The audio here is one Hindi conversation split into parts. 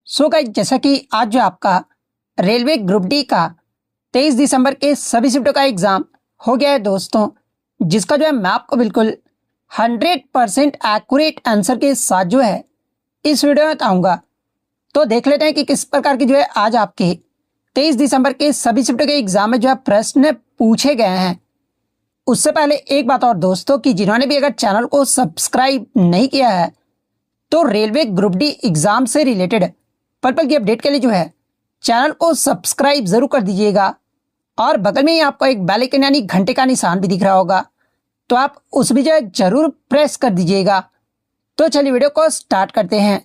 सो गाइस, जैसा कि आज जो आपका रेलवे ग्रुप डी का 23 दिसंबर के सभी शिफ्टों का एग्ज़ाम हो गया है दोस्तों, जिसका जो है मैं आपको बिल्कुल 100% एक्यूरेट आंसर के साथ जो है इस वीडियो में बताऊंगा। तो देख लेते हैं कि किस प्रकार की जो है आज आपके 23 दिसंबर के सभी शिफ्टों के एग्ज़ाम में जो है प्रश्न पूछे गए हैं। उससे पहले एक बात और दोस्तों, कि जिन्होंने भी अगर चैनल को सब्सक्राइब नहीं किया है तो रेलवे ग्रुप डी एग्ज़ाम से रिलेटेड पल पल की अपडेट के लिए जो है चैनल को सब्सक्राइब जरूर कर दीजिएगा। और बगल में ही आपको एक बेल आइकन यानी घंटे का निशान भी दिख रहा होगा, तो आप उस भी जो है जरूर प्रेस कर दीजिएगा। तो चलिए वीडियो को स्टार्ट करते हैं।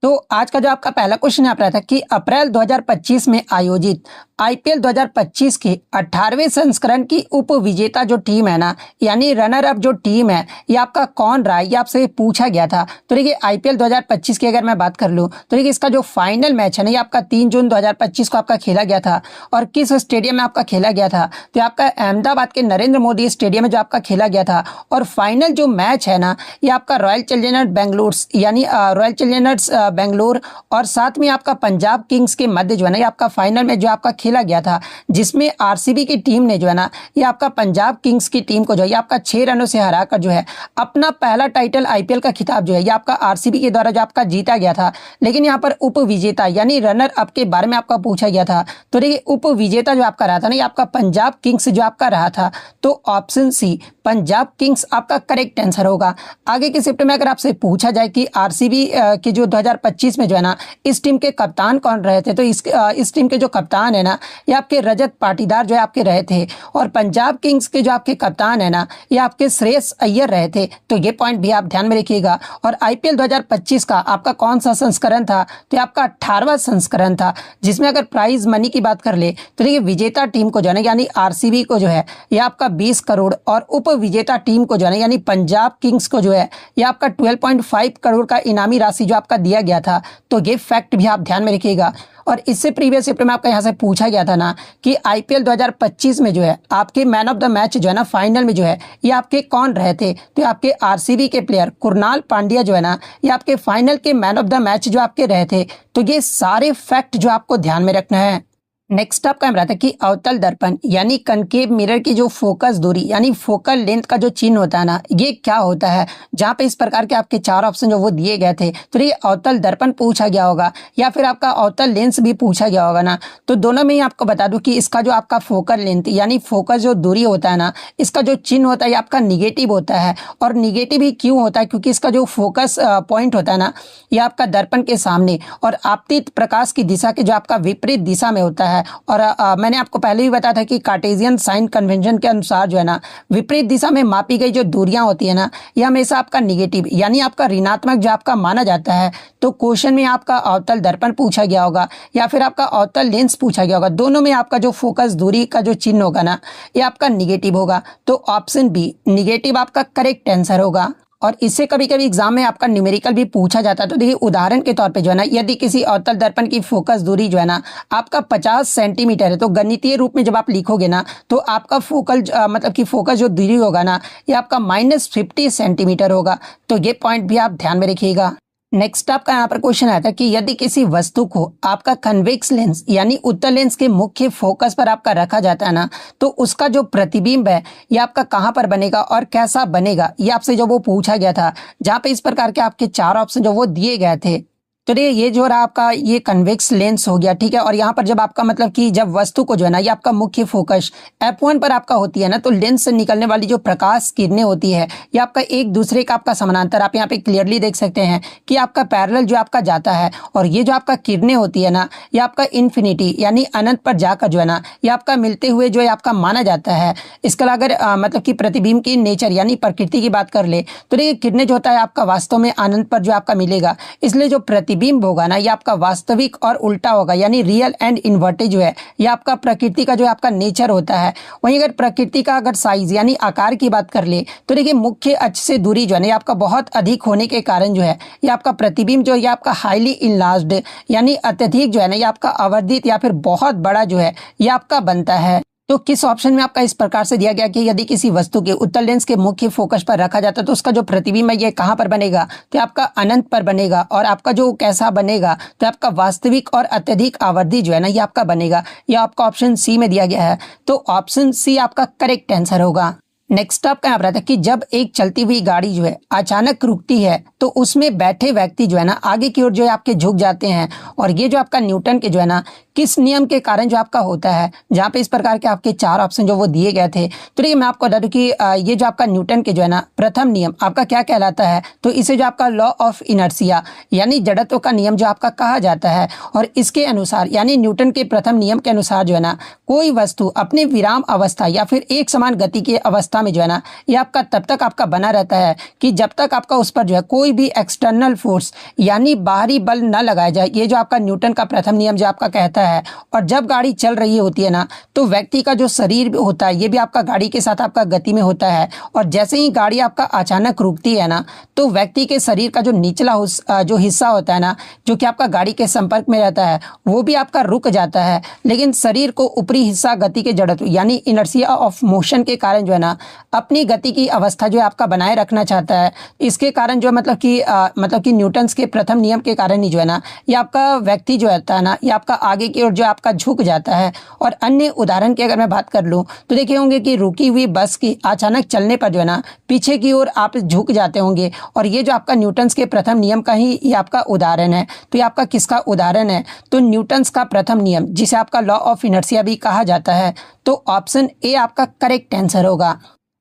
तो आज का जो आपका पहला क्वेश्चन यहाँ पर आया था कि अप्रैल 2025 में आयोजित आईपीएल 2025 के 18वें संस्करण की उप विजेता जो टीम है ना, यानी रनर अप जो टीम है, ये आपका कौन रहा है, ये आपसे पूछा गया था। तो देखिए आईपीएल 2025 की अगर मैं बात कर लूँ तो देखिए इसका जो फाइनल मैच है ना, ये आपका 3 जून 2025 को आपका खेला गया था। और किस स्टेडियम में आपका खेला गया था, तो आपका अहमदाबाद के नरेंद्र मोदी स्टेडियम में जो आपका खेला गया था। और फाइनल जो मैच है ना, ये आपका रॉयल चैलेंजर्स बेंगलुरु यानी रॉयल चैलेंजर्स बेंगलुरु और साथ में आपका पंजाब किंग्स के मध्य जो है ना, ये आपका फाइनल में जो आपका खेला गया था, जिसमें आरसीबी की टीम ने जो है ना, ये आपका पंजाब किंग्स की टीम को जो है आपका 6 रनों से हराकर जो है अपना पहला टाइटल आईपीएल का खिताब जो है ये आपका आरसीबी के द्वारा जो आपका जीता गया था। लेकिन यहाँ पर उप विजेता यानी रनर अप के बारे में आपका पूछा गया था। तो देखिए उप विजेता जो आपका रहा था ना, ये आपका पंजाब किंग्स जो आपका रहा था। तो ऑप्शन सी पंजाब किंग्स आपका करेक्ट आंसर होगा। आगे के शिफ्ट में अगर आपसे पूछा जाए कि आरसीबी की जो 2025 में जो है ना, इस टीम के कप्तान कौन रहे थे, तो इस टीम के जो कप्तान है ना, ये आपके रजत पाटीदार जो है आपके रहे थे। और पंजाब किंग्स के जो आपके कप्तान है ना, ये आपके श्रेयस अय्यर रहे थे। तो ये पॉइंट भी आप ध्यान में रखिएगा। और आईपीएल 2025 का आपका कौन सा संस्करण था, तो ये आपका 18वां संस्करण था, जिसमें अगर प्राइज मनी की बात कर ले तो देखिए विजेता टीम को जो है यानी आरसीबी को जो है ये आपका 20 करोड़ और उप विजेता टीम को जो है यानी पंजाब किंग्स को जो है ये आपका 12.5 करोड़ का इनामी राशि जो आपका दिया गया था। तो ये फैक्ट भी आप ध्यान में रखिएगा। और इससे प्रीवियस शिफ्ट में आपका यहाँ से पूछा गया था ना कि आईपीएल 2025 में जो है आपके मैन ऑफ द मैच जो है ना, फाइनल में जो है ये आपके कौन रहे थे, तो आपके आरसीबी के प्लेयर कुणाल पांड्या जो है ना, ये आपके फाइनल के मैन ऑफ द मैच जो आपके रहे थे। तो ये सारे फैक्ट जो आपको ध्यान में रखना है। नेक्स्ट आपका रहा था कि अवतल दर्पण यानी कनकेव मिरर की जो फोकस दूरी यानी फोकल लेंथ का जो चिन्ह होता है ना, ये क्या होता है। जहां पे इस प्रकार के आपके 4 ऑप्शन जो वो दिए गए थे, तो ये अवतल दर्पण पूछा गया होगा या फिर आपका अवतल लेंस भी पूछा गया होगा ना। तो दोनों में ही आपको बता दूं कि इसका जो आपका फोकल लेंथ यानी फोकस जो दूरी होता है ना, इसका जो चिन्ह होता है ये आपका निगेटिव होता है। और निगेटिव ही क्यों होता है, क्योंकि इसका जो फोकस पॉइंट होता है ना, ये आपका दर्पण के सामने और आपतित प्रकाश की दिशा के जो आपका विपरीत दिशा में होता है। और मैंने आपको पहले भी बताया था कि कार्टेशियन साइन कन्वेंशन के अनुसार जो है ना, विपरीत दिशा में मापी गई जो दूरियां होती है ना, ये हमेशा आपका निगेटिव यानी आपका ऋणात्मक जो आपका माना जाता है। तो क्वेश्चन में आपका अवतल दर्पण पूछा गया होगा या फिर आपका अवतल लेंस पूछा गया होगा, दोनों में आपका जो फोकस दूरी का जो चिन्ह होगा ना, ये आपका निगेटिव होगा। तो ऑप्शन बी निगेटिव आपका करेक्ट आंसर होगा। और इससे कभी कभी एग्जाम में आपका न्यूमेरिकल भी पूछा जाता है। तो देखिए उदाहरण के तौर पे जो है ना, यदि किसी अवतल दर्पण की फोकस दूरी जो है ना आपका 50 सेंटीमीटर है, तो गणितीय रूप में जब आप लिखोगे ना, तो आपका फोकल मतलब कि फोकस जो दूरी होगा ना, ये आपका -50 सेंटीमीटर होगा। तो ये पॉइंट भी आप ध्यान में रखिएगा। नेक्स्ट आपका यहाँ पर क्वेश्चन आया था कि यदि किसी वस्तु को आपका कन्वेक्स लेंस यानी उत्तल लेंस के मुख्य फोकस पर आपका रखा जाता है ना, तो उसका जो प्रतिबिंब है ये आपका कहाँ पर बनेगा और कैसा बनेगा, ये आपसे जो वो पूछा गया था। जहाँ पे इस प्रकार के आपके 4 ऑप्शन जो वो दिए गए थे। तो ये जो रहा आपका ये कन्वेक्स लेंस हो गया, ठीक है। और यहाँ पर जब आपका मतलब कि जब वस्तु को जो है ना, ये आपका मुख्य फोकस F1 पर आपका होती है ना, तो लेंस से निकलने वाली जो प्रकाश किरणें होती है ये आपका एक दूसरे का आपका समानांतर आप यहाँ पे क्लियरली देख सकते हैं कि आपका पैरेलल जो आपका जाता है। और ये जो आपका किरणें होती है ना, ये आपका इन्फिनिटी यानी अनंत पर जाकर जो है ना, ये आपका मिलते हुए जो है आपका माना जाता है। इसके अलावा अगर मतलब कि प्रतिबिंब की नेचर यानी प्रकृति की बात कर ले, तो देखिए किरणें जो होता है आपका वास्तव में अनंत पर जो आपका मिलेगा, इसलिए जो प्रतिबिंब होगा ना, ये आपका वास्तविक और उल्टा होगा यानी रियल एंड इन्वर्टेड जो है ये आपका प्रकृति का जो आपका नेचर होता है। वहीं अगर प्रकृति का अगर साइज यानी आकार की बात कर ले, तो देखिए मुख्य अक्ष से दूरी जो है ना, ये आपका बहुत अधिक होने के कारण जो है ये आपका प्रतिबिंब जो है ये आपका हाईली इनलार्ज्ड यानी अत्यधिक जो है ना, ये आपका आवर्धित या फिर बहुत बड़ा जो है ये आपका बनता है। तो किस ऑप्शन में आपका इस प्रकार से दिया गया कि यदि किसी वस्तु के उत्तल लेंस के मुख्य फोकस पर रखा जाता है तो उसका जो प्रतिबिंब है ये कहाँ पर बनेगा, तो आपका अनंत पर बनेगा। और आपका जो कैसा बनेगा, तो आपका वास्तविक और अत्यधिक आवर्धी जो है ना ये आपका बनेगा। यह आपका ऑप्शन सी में दिया गया है, तो ऑप्शन सी आपका करेक्ट आंसर होगा। नेक्स्ट आपका यहाँ पर आता है कि जब एक चलती हुई गाड़ी जो है अचानक रुकती है तो उसमें बैठे व्यक्ति जो है ना आगे की ओर जो है आपके झुक जाते हैं। और ये जो आपका न्यूटन के जो है ना किस नियम के कारण जो आपका होता है, जहाँ पे इस प्रकार के आपके चार ऑप्शन जो वो दिए गए थे। तो देखिए मैं आपको बता दूं कि ये जो आपका न्यूटन के जो है ना प्रथम नियम आपका क्या कहलाता है, तो इसे जो आपका लॉ ऑफ इनर्शिया यानी जड़त्व का नियम जो आपका कहा जाता है। और इसके अनुसार यानी न्यूटन के प्रथम नियम के अनुसार जो है ना कोई वस्तु अपने विराम अवस्था या फिर एक समान गति की अवस्था में जो है ना ये आपका तब तक आपका बना रहता है कि जब तक आपका उस पर जो है कोई भी एक्सटर्नल फोर्स यानी बाहरी बल न लगाया जाए। ये जो आपका न्यूटन का प्रथम नियम जो आपका कहता है। और जब गाड़ी चल रही होती है ना तो व्यक्ति का जो शरीर होता है ये भी आपका गाड़ी के साथ आपका गति में होता है। और जैसे ही गाड़ी आपका अचानक रुकती है ना तो व्यक्ति के शरीर का जो निचला जो हिस्सा होता है ना जो कि आपका गाड़ी के संपर्क में रहता है वो भी आपका रुक जाता है। लेकिन शरीर को ऊपरी हिस्सा गति के जड़त्व यानी इनर्शिया ऑफ मोशन के कारण जो है ना अपनी गति की अवस्था जो है आपका बनाए रखना चाहता है। इसके कारण जो मतलब कि न्यूटन के प्रथम नियम के कारण ही जो है ना ये आपका व्यक्ति जो होता है ना ये आपका आगे की ओर जो आपका झुक जाता है। और अन्य उदाहरण की अगर मैं बात कर लूँ तो देखे होंगे कि रुकी हुई बस की अचानक चलने पर जो है ना पीछे की ओर आप झुक जाते होंगे। और ये जो आपका न्यूटन के प्रथम नियम का ही ये आपका उदाहरण है। तो ये आपका किसका उदाहरण है, तो न्यूटन का प्रथम नियम जिसे आपका लॉ ऑफ इनर्शिया भी कहा जाता है। तो ऑप्शन ए आपका करेक्ट आंसर होगा।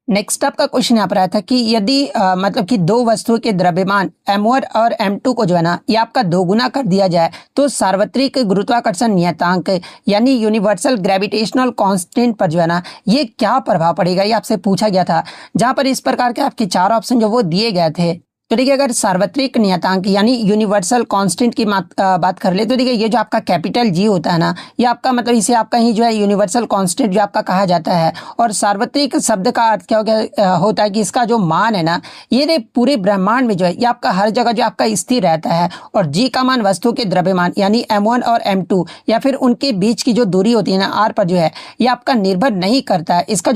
नेक्स्ट आपका क्वेश्चन यहाँ पर आया था कि यदि मतलब कि दो वस्तुओं के द्रव्यमान m1 और m2 को जो है ना ये आपका दोगुना कर दिया जाए तो सार्वत्रिक गुरुत्वाकर्षण नियतांक यानी यूनिवर्सल ग्रेविटेशनल कांस्टेंट पर जो है ना ये क्या प्रभाव पड़ेगा, ये आपसे पूछा गया था। जहाँ पर इस प्रकार के आपके चार ऑप्शन जो वो दिए गए थे। तो देखिए अगर सार्वत्रिक नियतांक यानी यूनिवर्सल कांस्टेंट की बात कर ले तो देखिए ये जो आपका कैपिटल जी होता है ना ये आपका मतलब इसे आपका ही जो है यूनिवर्सल कांस्टेंट जो आपका कहा जाता है। और सार्वत्रिक शब्द का अर्थ क्या होता है कि इसका जो मान है ना ये पूरे ब्रह्मांड में जो है ये आपका हर जगह जो आपका स्थिर रहता है। और जी का मान वस्तु के द्रव्यमान यानी m1 और m2 या फिर उनके बीच की जो दूरी होती है ना r पर जो है ये आपका निर्भर नहीं करता है। इसका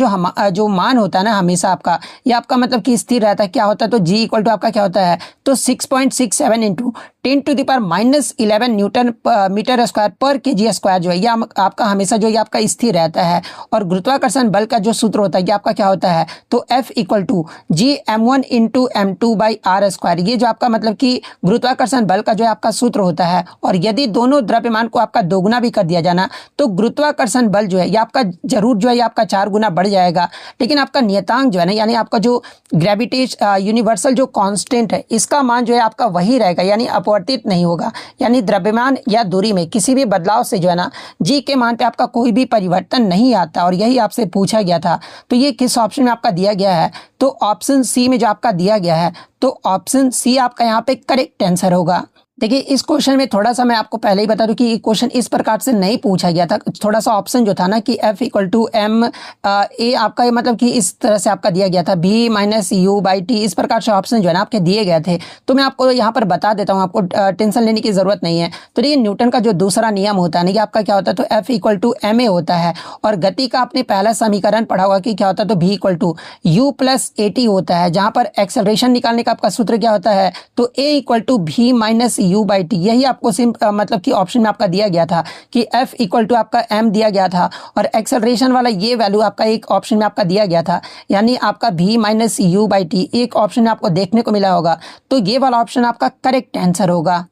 जो मान होता है ना हमेशा आपका ये आपका मतलब कि स्थिर रहता है। क्या होता है, तो जी इक्वल टू आपका होता है तो 6.67 इंटू 10⁻11 न्यूटन मीटर स्क्वायर पर केजी स्क्वायर जो है ये आपका हमेशा जो ये आपका स्थिर रहता है। और गुरुत्वाकर्षण बल का जो सूत्र होता है ये आपका क्या होता है, तो F equal to G m1 into m2 by R square. ये जो आपका मतलब कि गुरुत्वाकर्षण बल का जो है आपका सूत्र होता है। और यदि दोनों द्रव्यमान को आपका दोगुना भी कर दिया जाना तो गुरुत्वाकर्षण बल जो है ये आपका जरूर जो है ये आपका 4 गुना बढ़ जाएगा। लेकिन आपका नियतांक जो है ना यानी आपका जो यूनिवर्सल जो कांस्टेंट है इसका मान जो है आपका वही रहेगा यानी अपवर्तित नहीं होगा। यानी द्रव्यमान या दूरी में किसी भी बदलाव से जो है ना जी के मान पे आपका कोई भी परिवर्तन नहीं आता। और यही आपसे पूछा गया था। तो ये किस ऑप्शन में आपका दिया गया है, तो ऑप्शन सी में जो आपका दिया गया है तो ऑप्शन सी आपका यहाँ पे करेक्ट आंसर होगा। देखिए इस क्वेश्चन में थोड़ा सा मैं आपको पहले ही बता दूं कि ये क्वेश्चन इस प्रकार से नहीं पूछा गया था। थोड़ा सा ऑप्शन जो था ना कि F equal to M A आपका ये मतलब कि इस तरह से आपका दिया गया था B minus U by T, इस प्रकार से ऑप्शन जो है ना आपके दिए गए थे। तो मैं आपको यहाँ पर बता देता हूँ, आपको टेंशन लेने की जरूरत नहीं है। तो देखिए न्यूटन का जो दूसरा नियम होता है ना कि आपका क्या होता है, तो F equal to M A होता है। और गति का आपने पहला समीकरण पढ़ा हुआ कि क्या होता है, तो V equal to U plus A T होता है। जहाँ पर एक्सेलरेशन निकालने का आपका सूत्र क्या होता है, तो A equal to V minus U by T. यही आपको मतलब कि ऑप्शन में आपका दिया गया था कि F इक्वल टू आपका m दिया गया था और एक्सेलरेशन वाला ये वैल्यू आपका एक ऑप्शन में आपका दिया गया था यानी आपका V minus U by T एक ऑप्शन में आपको देखने को मिला होगा। तो ये वाला ऑप्शन आपका करेक्ट आंसर होगा।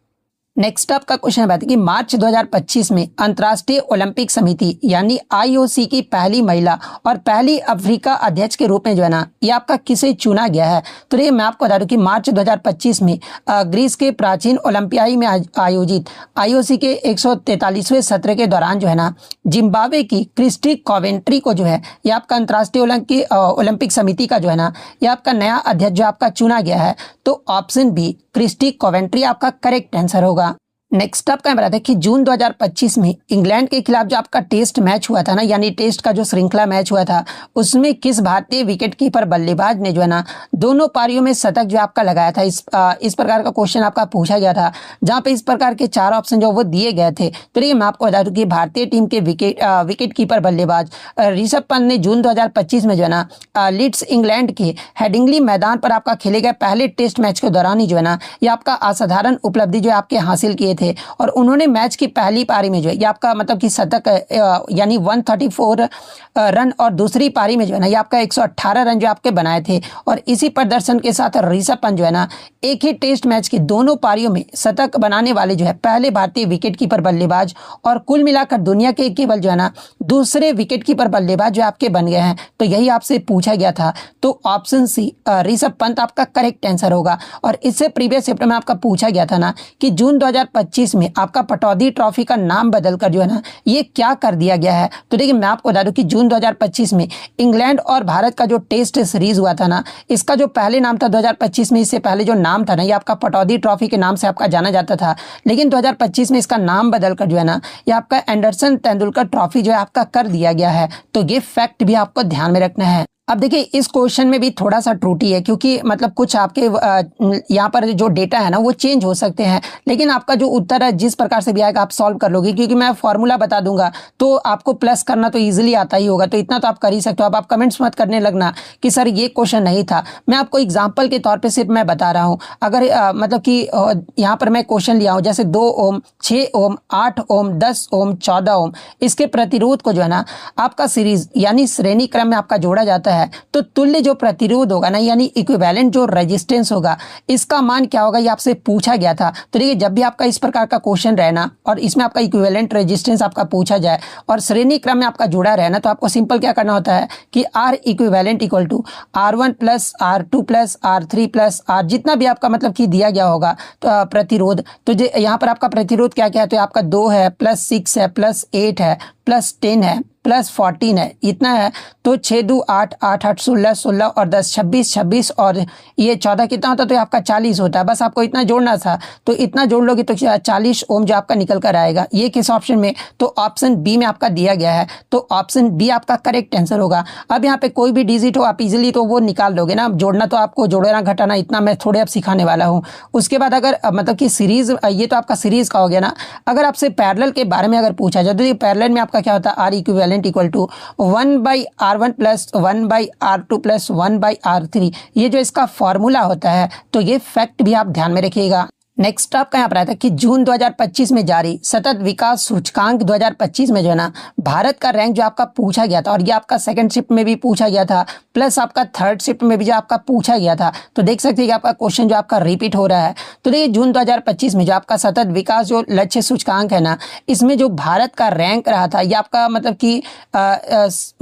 नेक्स्ट आपका क्वेश्चन है कि मार्च 2025 में अंतर्राष्ट्रीय ओलंपिक समिति यानी IOC की पहली महिला और पहली अफ्रीका अध्यक्ष के रूप में जो है ना ये आपका किसे चुना गया है। तो ये मैं आपको बता दूं कि मार्च 2025 में ग्रीस के प्राचीन ओलंपियाई में आयोजित IOC के 143वें सत्र के दौरान जो है ना जिम्बाब्वे की क्रिस्टी कोवेंट्री को जो है ये आपका अंतर्राष्ट्रीय ओलंपिक समिति का जो है ना ये आपका नया अध्यक्ष जो आपका चुना गया है। तो ऑप्शन बी क्रिस्टी कोवेंट्री आपका करेक्ट आंसर होगा। नेक्स्ट आपका बता था कि जून 2025 में इंग्लैंड के खिलाफ जो आपका टेस्ट मैच हुआ था ना, यानी टेस्ट का जो श्रृंखला मैच हुआ था, उसमें किस भारतीय विकेटकीपर बल्लेबाज ने जो है ना दोनों पारियों में शतक जो आपका लगाया था। इस प्रकार का क्वेश्चन आपका पूछा गया था, जहां पे इस प्रकार के 4 ऑप्शन जो वो दिए गए थे। तो ये मैं आपको बता दूं कि भारतीय टीम के विकेटकीपर बल्लेबाज ऋषभ पंत ने जून 2025 में जो है ना लीड्स इंग्लैंड के हेडिंगली मैदान पर आपका खेले गए पहले टेस्ट मैच के दौरान ही जो है ना ये आपका असाधारण उपलब्धि जो आपके हासिल किए थे। और उन्होंने मैच की पहली पारी में जो है ये आपका मतलब कि शतक यानी 134 रन, और दूसरी पारी में जो है ना ये आपका 118 रन जो आपके बनाए थे। और इसी प्रदर्शन के साथ ऋषभ पंत जो है ना एक ही टेस्ट मैच की दोनों पारियों में शतक बनाने वाले जो है पहले भारतीय विकेटकीपर बल्लेबाज, और कुल मिलाकर दुनिया के केवल जो है ना दूसरे विकेटकीपर बल्लेबाज जो आपके बन गए हैं। तो यही आपसे पूछा गया था। तो ऑप्शन सी ऋषभ पंत आपका करेक्ट आंसर होगा। और इससे प्रीवियस चैप्टर में आपका पूछा गया था ना कि जून 2025 में आपका पटौदी ट्रॉफी का नाम बदलकर जो है ना ये क्या कर दिया गया है। तो देखिए मैं आपको बता दूं कि जून 2025 में इंग्लैंड और भारत का जो टेस्ट सीरीज हुआ था ना, इसका जो पहले नाम था 2025 में, इससे पहले जो नाम था ना ये आपका पटौदी ट्रॉफी के नाम से आपका जाना जाता था। लेकिन 2025 में इसका नाम बदलकर जो है ना ये आपका एंडरसन तेंदुलकर ट्रॉफी जो है आपका कर दिया गया है। तो ये फैक्ट भी आपको ध्यान में रखना है। अब देखिए इस क्वेश्चन में भी थोड़ा सा त्रुटि है, क्योंकि मतलब कुछ आपके यहाँ पर जो डेटा है ना वो चेंज हो सकते हैं, लेकिन आपका जो उत्तर है जिस प्रकार से भी आएगा आप सॉल्व कर लोगे, क्योंकि मैं फॉर्मूला बता दूंगा तो आपको प्लस करना तो इजीली आता ही होगा। तो इतना तो आप कर ही सकते हो। अब आप कमेंट्स मत करने लगना कि सर ये क्वेश्चन नहीं था, मैं आपको एग्जाम्पल के तौर पर सिर्फ मैं बता रहा हूँ। अगर मतलब कि यहाँ पर मैं क्वेश्चन लिया हूँ जैसे 2 ओम, 6 ओम, 8 ओम, 10 ओम, 14 ओम, इसके प्रतिरोध को जो है ना आपका सीरीज यानी श्रेणी क्रम में आपका जोड़ा जाता है, तो तुल्य जो प्रतिरोध होगा ना यानी इक्विवेलेंट जो रेजिस्टेंस होगा इसका मान क्या होगा ये आपसे पूछा गया था। तो देखिए जब भी आपका इस प्रकार का क्वेश्चन रहना और इसमें आपका इक्विवेलेंट रेजिस्टेंस आपका पूछा जाए और श्रेणी क्रम में आपका जुड़ा रहना, तो आपको सिंपल क्या करना होता है कि R equivalent equal to R1 plus R2 plus R3 plus R, जितना भी आपका मतलब कि दिया गया होगा तो प्रतिरोध। तो यहाँ पर आपका प्रतिरोध क्या क्या है, तो आपका 2 है प्लस 6 है प्लस 8 है प्लस 10 है प्लस 14 है, इतना है। तो 6 2 8 8 8 16 16 और 10 26 26 और ये 14 कितना होता है, तो आपका 40 होता है। बस आपको इतना जोड़ना था, तो इतना जोड़ लोगे तो 40 ओम जो आपका निकल कर आएगा। ये किस ऑप्शन में, तो ऑप्शन बी में आपका दिया गया है। तो ऑप्शन बी आपका करेक्ट आंसर होगा। अब यहाँ पे कोई भी डिजिट हो आप इजीली तो वो निकाल दोगे ना। जोड़ना तो आपको जोड़ना घटाना इतना मैं थोड़े अब सिखाने वाला हूँ। उसके बाद अगर मतलब कि सीरीज, ये तो आपका सीरीज का हो गया ना। अगर आपसे पैरेलल के बारे में अगर पूछा जाए तो ये पैरेलल में आपका क्या होता है, R equivalent equal to 1/R1 plus 1/R2 plus 1/R3, ये जो इसका फॉर्मूला होता है। तो ये फैक्ट भी आप ध्यान में रखिएगा। नेक्स्ट आपका यहाँ पर आता है कि जून 2025 में जारी सतत विकास सूचकांक 2025 में जो है ना भारत का रैंक जो आपका पूछा गया था, और ये आपका सेकंड शिफ्ट में भी पूछा गया था प्लस आपका थर्ड शिफ्ट में भी जो आपका पूछा गया था। तो देख सकते हैं कि आपका क्वेश्चन जो आपका रिपीट हो रहा है। तो देखिए जून 2025 में जो आपका सतत विकास जो लक्ष्य सूचकांक है ना, इसमें जो भारत का रैंक रहा था ये आपका मतलब कि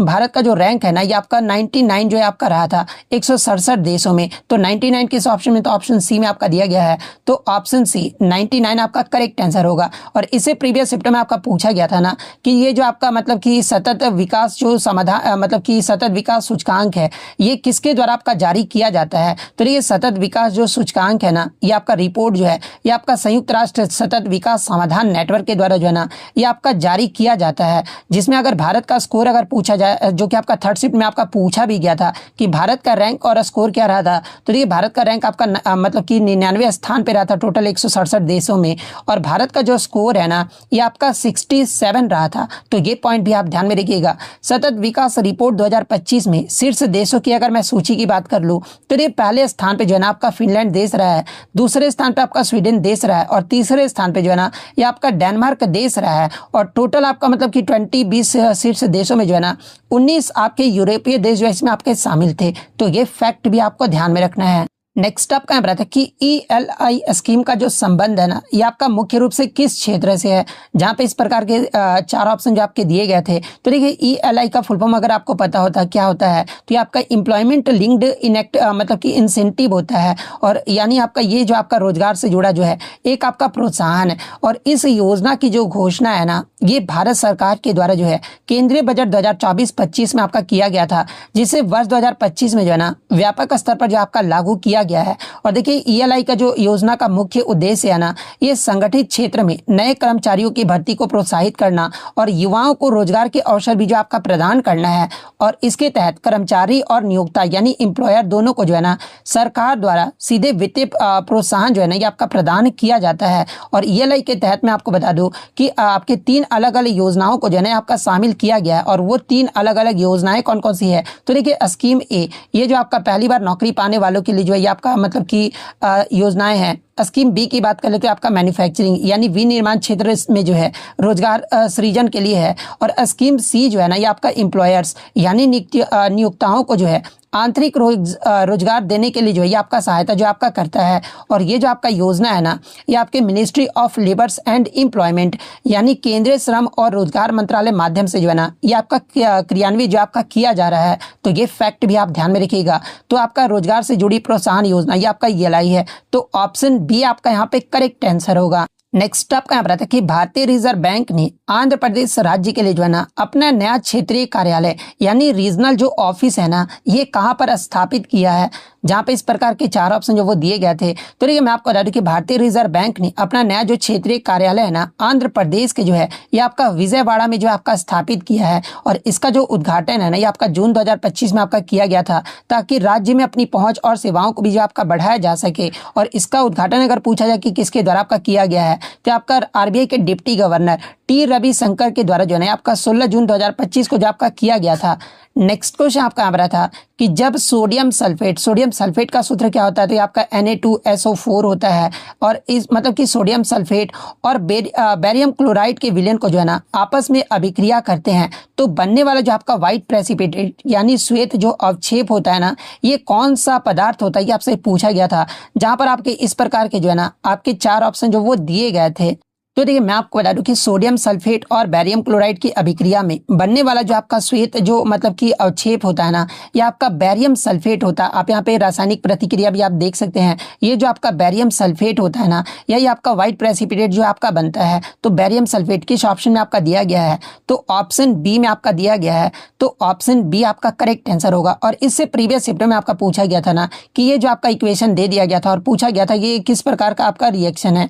भारत का जो रैंक है ना ये आपका 99 जो है आपका रहा था 167 देशों में। तो 99 किस ऑप्शन में, तो ऑप्शन सी में आपका दिया गया है। तो ऑप्शन सी 99 आपका करेक्ट आंसर होगा। और इसे प्रीवियस चैप्टर में आपका पूछा गया था ना कि ये जो आपका मतलब कि सतत विकास जो समाधान मतलब कि सतत विकास सूचकांक है ये किसके द्वारा आपका जारी किया जाता है। तो ये सतत विकास जो सूचकांक है ना ये आपका रिपोर्ट जो है ये आपका संयुक्त राष्ट्र सतत विकास समाधान नेटवर्क के द्वारा जो है ना ये आपका जारी किया जाता है। जिसमें अगर भारत का स्कोर अगर पूछा जाए, जो कि आपका थर्ड शिफ्ट में आपका पूछा भी गया था कि भारत का रैंक और स्कोर क्या रहा था। तो ये भारत का रैंक आपका मतलब कि 99वें स्थान पे रहा था टोटल 167 देशों में, और भारत का जो स्कोर है ना ये आपका 67 रहा था। तो ये पॉइंट भी आप ध्यान में रखिएगा। सतत विकास रिपोर्ट 2025 में शीर्ष देशों की अगर मैं सूची की बात कर लूँ तो ये पहले स्थान पे जो है ना आपका फिनलैंड देश रहा है, दूसरे स्थान पे आपका स्वीडन देश रहा है, और तीसरे स्थान पे जो है ना ये आपका डेनमार्क देश रहा है। और टोटल आपका मतलब कि 20 शीर्ष देशों में जो है ना 19 आपके यूरोपीय देश जो है इसमें आपके शामिल थे। तो ये फैक्ट भी आपको ध्यान में रखना है। नेक्स्ट आपका यहाँ पर है कि ELI स्कीम का जो संबंध है ना ये आपका मुख्य रूप से किस क्षेत्र से है, जहाँ पे इस प्रकार के 4 ऑप्शन जो आपके दिए गए थे। तो देखिए ELI का फुल फॉर्म अगर आपको पता होता है क्या होता है, तो ये आपका एम्प्लॉयमेंट लिंक्ड इनेक्ट मतलब कि इंसेंटिव होता है, और यानी आपका ये जो आपका रोजगार से जुड़ा जो है एक आपका प्रोत्साहन है। और इस योजना की जो घोषणा है ना ये भारत सरकार के द्वारा जो है केंद्रीय बजट 2024-25 में आपका किया गया था, जिसे वर्ष 2025 में जो है ना व्यापक स्तर पर जो आपका लागू किया गया है। और देखिए ईएलआई का जो योजना का मुख्य उद्देश्य है ना, ये संगठित क्षेत्र में नए कर्मचारियों की भर्ती को प्रोत्साहित करना और युवाओं को रोजगार के अवसर भी जो आपका प्रदान करना है। और इसके तहत कर्मचारी और नियोक्ता यानी एम्प्लॉयर दोनों को जो है ना सरकार द्वारा सीधे वित्तीय प्रोत्साहन जो है ना ये आपका प्रदान किया जाता है। और ईएलआई के तहत मैं आपको बता दूं कि आपके 3 अलग अलग योजनाओं को जो है ना आपका शामिल किया गया है। और वो 3 अलग अलग योजनाएं कौन कौन सी है, तो देखिए स्कीम ए, ये जो आपका पहली बार नौकरी पाने वालों के लिए जो है ये आपका मतलब कि योजनाएं हैं। स्कीम बी की बात कर ले तो आपका मैन्युफैक्चरिंग यानी विनिर्माण क्षेत्र में जो है रोजगार सृजन के लिए है। और स्कीम सी जो है ना ये आपका एम्प्लॉयर्स यानी नियोक्ताओं को जो है आंतरिक रोजगार देने के लिए जो है ये आपका सहायता जो आपका करता है। और ये जो आपका योजना है ना ये आपके ministry of labours and employment यानी केंद्रीय श्रम और रोजगार मंत्रालय माध्यम से जो है ना ये आपका क्रियान्वित जो आपका किया जा रहा है। तो ये फैक्ट भी आप ध्यान में रखिएगा। तो आपका रोजगार से जुड़ी प्रोत्साहन योजना ये आपका ईएलआई है। तो ऑप्शन बी आपका यहाँ पे करेक्ट आंसर होगा। नेक्स्ट आपका यहाँ पर आता है कि भारतीय रिजर्व बैंक ने आंध्र प्रदेश राज्य के लिए जो है ना अपना नया क्षेत्रीय कार्यालय यानी रीजनल जो ऑफिस है ना ये कहाँ पर स्थापित किया है, जहाँ पे इस प्रकार के 4 ऑप्शन जो वो दिए गए थे। तो देखिए मैं आपको बता दूं कि भारतीय रिजर्व बैंक ने अपना नया जो क्षेत्रीय कार्यालय है ना आंध्र प्रदेश के जो है ये आपका विजयवाड़ा में जो आपका स्थापित किया है। और इसका जो उद्घाटन है ना ये आपका जून 2025 में आपका किया गया था, ताकि राज्य में अपनी पहुंच और सेवाओं को भी जो आपका बढ़ाया जा सके। और इसका उद्घाटन अगर पूछा जाए कि किसके द्वारा आपका किया गया है, तो आपका आरबीआई के डिप्टी गवर्नर टी रविशंकर के द्वारा जो है आपका 16 जून 2025 को जो आपका किया गया था। नेक्स्ट क्वेश्चन आपका यहाँ पर था कि जब सोडियम सल्फेट का सूत्र क्या होता है, तो ये आपका Na2SO4 होता है। और इस मतलब कि सोडियम सल्फेट और बेरियम क्लोराइड के विलयन को जो है ना आपस में अभिक्रिया करते हैं तो बनने वाला जो आपका व्हाइट प्रेसिपिटेट यानी श्वेत जो अवक्षेप होता है ना ये कौन सा पदार्थ होता है, ये आपसे पूछा गया था। जहां पर आपके इस प्रकार के जो है ना आपके 4 ऑप्शन जो वो दिए गए थे। तो देखिए मैं आपको बता दूं कि सोडियम सल्फेट और बेरियम क्लोराइड की अभिक्रिया में बनने वाला जो आपका श्वेत जो मतलब कि अवक्षेप होता है ना ये आपका बेरियम सल्फेट होता है। आप यहाँ पे रासायनिक प्रतिक्रिया भी आप देख सकते हैं। ये जो आपका बेरियम सल्फेट होता है ना यही आपका व्हाइट प्रेसिपिटेट जो आपका बनता है। तो बेरियम सल्फेट किस ऑप्शन में आपका दिया गया है, तो ऑप्शन बी में आपका दिया गया है। तो ऑप्शन बी आपका करेक्ट आंसर होगा। और इससे प्रीवियस चैप्टर में आपका पूछा गया था ना कि ये जो आपका इक्वेशन दे दिया गया था और पूछा गया था ये किस प्रकार का आपका रिएक्शन है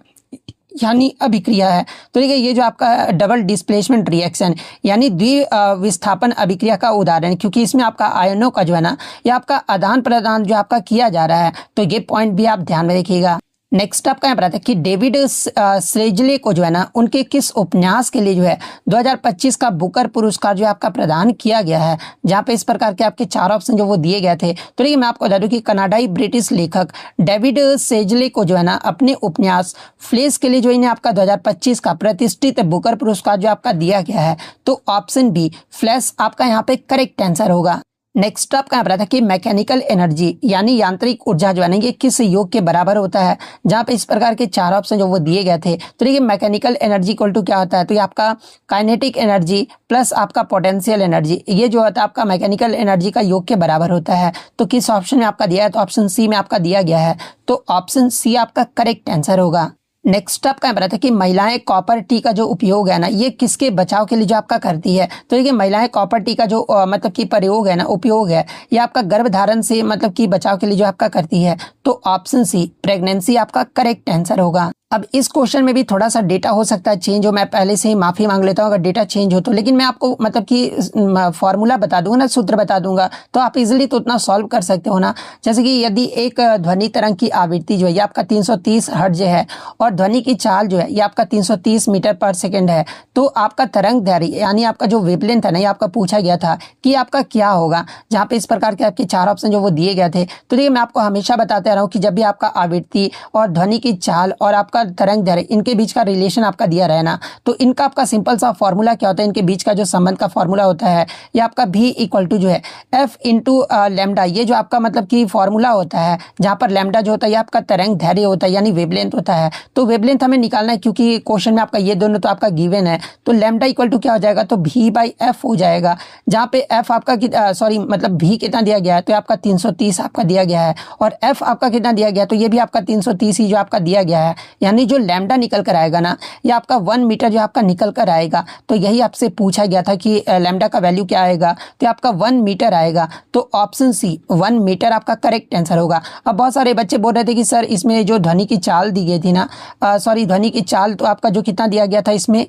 यानी अभिक्रिया है। तो देखिए ये जो आपका डबल डिस्प्लेसमेंट रिएक्शन यानी द्विविस्थापन अभिक्रिया का उदाहरण है, क्योंकि इसमें आपका आयनों का जो है ना ये आपका आदान प्रदान जो आपका किया जा रहा है। तो ये पॉइंट भी आप ध्यान में रखिएगा। नेक्स्ट आपका यहाँ पर आता है कि डेविड स्लेजले को जो है ना उनके किस उपन्यास के लिए जो है 2025 का बुकर पुरस्कार जो आपका प्रदान किया गया है, जहाँ पे इस प्रकार के आपके 4 ऑप्शन जो वो दिए गए थे। तो देखिए मैं आपको बता दूं कि कनाडाई ब्रिटिश लेखक डेविड सेजले को जो है ना अपने उपन्यास फ्लेश के लिए जो इन्हें आपका 2025 का प्रतिष्ठित बुकर पुरस्कार जो आपका दिया गया है। तो ऑप्शन बी फ्लैश आपका यहाँ पे करेक्ट आंसर होगा। नेक्स्ट आपका यहाँ पर था कि मैकेनिकल एनर्जी यानी यांत्रिक ऊर्जा जो है ये किस योग के बराबर होता है, जहाँ पे इस प्रकार के 4 ऑप्शन जो वो दिए गए थे। तो देखिए मैकेनिकल एनर्जी इक्वल टू क्या होता है, तो ये आपका काइनेटिक एनर्जी प्लस आपका पोटेंशियल एनर्जी, ये जो होता है आपका मैकेनिकल एनर्जी का योग के बराबर होता है। तो किस ऑप्शन में आपका दिया है, तो ऑप्शन सी में आपका दिया गया है। तो ऑप्शन सी आपका करेक्ट आंसर होगा। नेक्स्ट आपका यहाँ था कि महिलाएं कॉपर टी का जो उपयोग है ना ये किसके बचाव के लिए जो आपका करती है। तो देखिए महिलाएं कॉपर टी का जो मतलब कि प्रयोग है ना उपयोग है ये आपका गर्भधारण से मतलब कि बचाव के लिए जो आपका करती है। तो ऑप्शन सी प्रेगनेंसी आपका करेक्ट आंसर होगा। अब इस क्वेश्चन में भी थोड़ा सा डेटा हो सकता है चेंज हो, मैं पहले से ही माफी मांग लेता हूँ अगर डेटा चेंज हो तो, लेकिन मैं आपको मतलब कि फॉर्मूला बता दूंगा ना, सूत्र बता दूंगा तो आप इजीली तो उतना सॉल्व कर सकते हो ना। जैसे कि यदि एक ध्वनि तरंग की आवृत्ति जो है ये आपका 330 हर्ट्ज है और ध्वनि की चाल जो है ये आपका 330 मीटर पर सेकेंड है, तो आपका तरंग दैर्घ्य यानी आपका जो वेवलेंथ है ना ये आपका पूछा गया था कि आपका क्या होगा, जहाँ पे इस प्रकार के आपके 4 ऑप्शन जो वो दिए गए थे। तो देखिए मैं आपको हमेशा बताते रहा हूँ कि जब भी आपका आवृत्ति और ध्वनि की चाल और आपका तरंग दैर्घ्य इनके बीच का रिलेशन आपका दिया रहे ना, तो इनका आपका सिंपल सा फॉर्मूला क्या होता है, इनके बीच का जो संबंध का फॉर्मूला होता है ये आपका v इक्वल टू जो है f इंटू लैम्डा, ये जो आपका मतलब कि फॉर्मूला होता है जहाँ पर लैम्डा जो होता है ये आपका तरंग दैर्घ्य होता है यानी वेवलेंथ होता है। तो वेवलेंथ हमें निकालना है क्योंकि क्वेश्चन में आपका ये दोनों तो आपका गिवन है। तो लैम्डा इक्वल टू क्या हो जाएगा, तो v/f हो जाएगा, जहाँ पे f आपका सॉरी मतलब v कितना दिया गया है, तो आपका 330 आपका दिया गया है और f आपका कितना दिया गया है, तो ये भी आपका 330 ही जो आपका दिया गया है यानी जो लैम्डा निकल कर आएगा ना, ये आपका 1 मीटर जो आपका निकल कर आएगा। तो यही आपसे पूछा गया था कि लैम्डा का वैल्यू क्या आएगा, तो आपका 1 मीटर आएगा। तो ऑप्शन सी 1 मीटर आपका करेक्ट आंसर होगा। अब बहुत सारे बच्चे बोल रहे थे कि सर इसमें जो ध्वनि की चाल दी गई थी ना, सॉरी ध्वनि की चाल तो आपका जो कितना दिया गया था इसमें,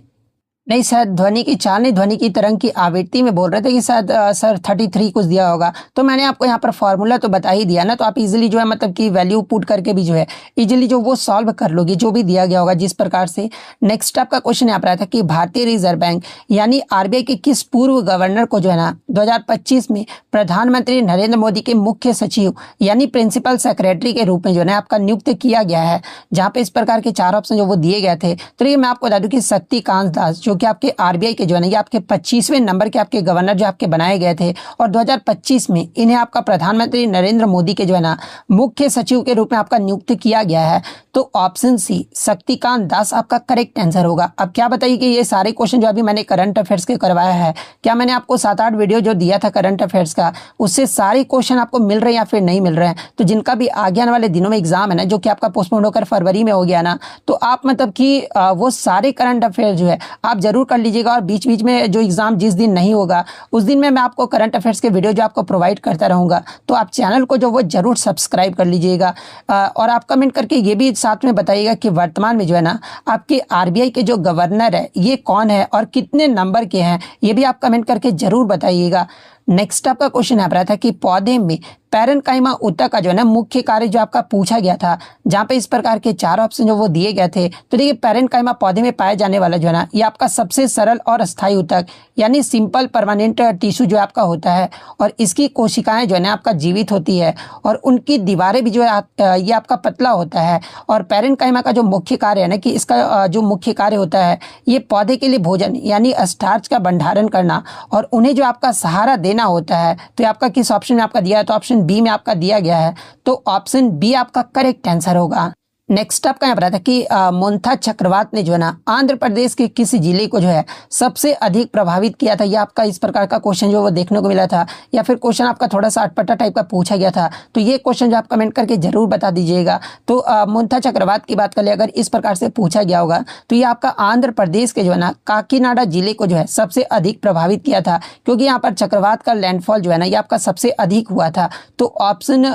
नहीं शायद ध्वनि की चाल नहीं, ध्वनि की तरंग की आवृत्ति में बोल रहे थे कि शायद सर 33 कुछ दिया होगा। तो मैंने आपको यहाँ पर फॉर्मूला तो बता ही दिया ना, तो आप इजीली जो है मतलब कि वैल्यू पुट करके भी जो है इजीली जो वो सॉल्व कर लोगे जो भी दिया गया होगा जिस प्रकार से। नेक्स्ट आपका क्वेश्चन यहाँ पर आया था कि भारतीय रिजर्व बैंक यानी आरबीआई के किस पूर्व गवर्नर को जो है ना 2025 में प्रधानमंत्री नरेंद्र मोदी के मुख्य सचिव यानी प्रिंसिपल सेक्रेटरी के रूप में जो है ना आपका नियुक्त किया गया है, जहाँ पे इस प्रकार के 4 ऑप्शन जो वो दिए गए थे। तो ये मैं आपको बता दूं कि शक्तिकांत दास जो कि आपके आरबीआई के जो है ना ये आपके 25वें नंबर के आपके गवर्नर जो आपके बनाए गए थे, और 2025 में इन्हें आपका प्रधानमंत्री नरेंद्र मोदी के जो है ना मुख्य सचिव के रूप में आपका नियुक्त किया गया है। तो ऑप्शन सी शक्तिकांत दास आपका करेक्ट आंसर होगा। अब क्या बताइए कि ये सारे क्वेश्चन जो अभी मैंने करंट अफेयर्स के करवाया है, क्या मैंने आपको 7-8 वीडियो जो दिया था करंट अफेयर्स का, उससे सारे क्वेश्चन आपको मिल रहे हैं या फिर नहीं मिल रहे हैं? तो जिनका भी आगे आने वाले दिनों में एग्जाम है ना, जो कि आपका पोस्टपोन होकर फरवरी में हो गया ना, तो आप मतलब कि वो सारे करंट अफेयर जो है आप जरूर कर लीजिएगा। और बीच बीच में जो एग्जाम जिस दिन नहीं होगा उस दिन में मैं आपको करंट अफेयर्स के वीडियो जो आपको प्रोवाइड करता रहूंगा। तो आप चैनल को जो वो जरूर सब्सक्राइब कर लीजिएगा। और आप कमेंट करके ये भी साथ में बताइएगा कि वर्तमान में जो है ना आपके आरबीआई के जो गवर्नर है ये कौन है और कितने नंबर के हैं, ये भी आप कमेंट करके जरूर बताइएगा। नेक्स्ट आपका क्वेश्चन आ रहा था कि पौधे में पैरेन्काइमा ऊतक का जो है ना मुख्य कार्य जो आपका पूछा गया था, जहां पे इस प्रकार के 4 ऑप्शन जो वो दिए गए थे। तो देखिए पैरेन्काइमा पौधे में पाया जाने वाला जो है ना ये आपका सबसे सरल और अस्थायी ऊतक यानी सिंपल परमानेंट टिश्यू जो आपका होता है, और इसकी कोशिकाएं जो है ना आपका जीवित होती है और उनकी दीवारें भी जो है ये आपका पतला होता है। और पैरेन्काइमा का जो मुख्य कार्य है ना कि इसका जो मुख्य कार्य होता है ये पौधे के लिए भोजन यानी स्टार्च का भंडारण करना और उन्हें जो आपका सहारा देना होता है। तो ये आपका किस ऑप्शन में आपका दिया है, तो ऑप्शन बी में आपका दिया गया है। तो ऑप्शन बी आपका करेक्ट आंसर होगा। नेक्स्ट आपका यहाँ पर था कि मोन्था चक्रवात ने जो है ना आंध्र प्रदेश के किस जिले को जो है सबसे अधिक प्रभावित किया था। यह आपका इस प्रकार का क्वेश्चन जो वो देखने को मिला था, या फिर क्वेश्चन आपका थोड़ा सा अटपटा टाइप का पूछा गया था। तो ये क्वेश्चन जो आप कमेंट करके जरूर बता दीजिएगा। तो मोन्था चक्रवात की बात कर ले अगर इस प्रकार से पूछा गया होगा, तो ये आपका आंध्र प्रदेश के जो है ना काकीनाडा जिले को जो है सबसे अधिक प्रभावित किया था, क्योंकि यहाँ पर चक्रवात का लैंडफॉल जो है ना ये आपका सबसे अधिक हुआ था। तो ऑप्शन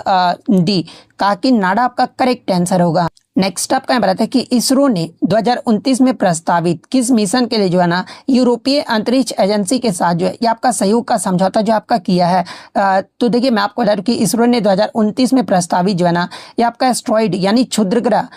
डी काकीनाडा आपका करेक्ट आंसर होगा। नेक्स्ट आपका यहाँ बताते हैं कि इसरो ने 2029 में प्रस्तावित किस मिशन के लिए जो है ना यूरोपीय अंतरिक्ष एजेंसी के साथ जो है ये आपका सहयोग का समझौता जो आपका किया है। तो देखिए मैं आपको बता दूं कि इसरो ने 2029 में प्रस्तावित जो है ना ये आपका एस्ट्रॉइड यानी क्षुद्रग्रह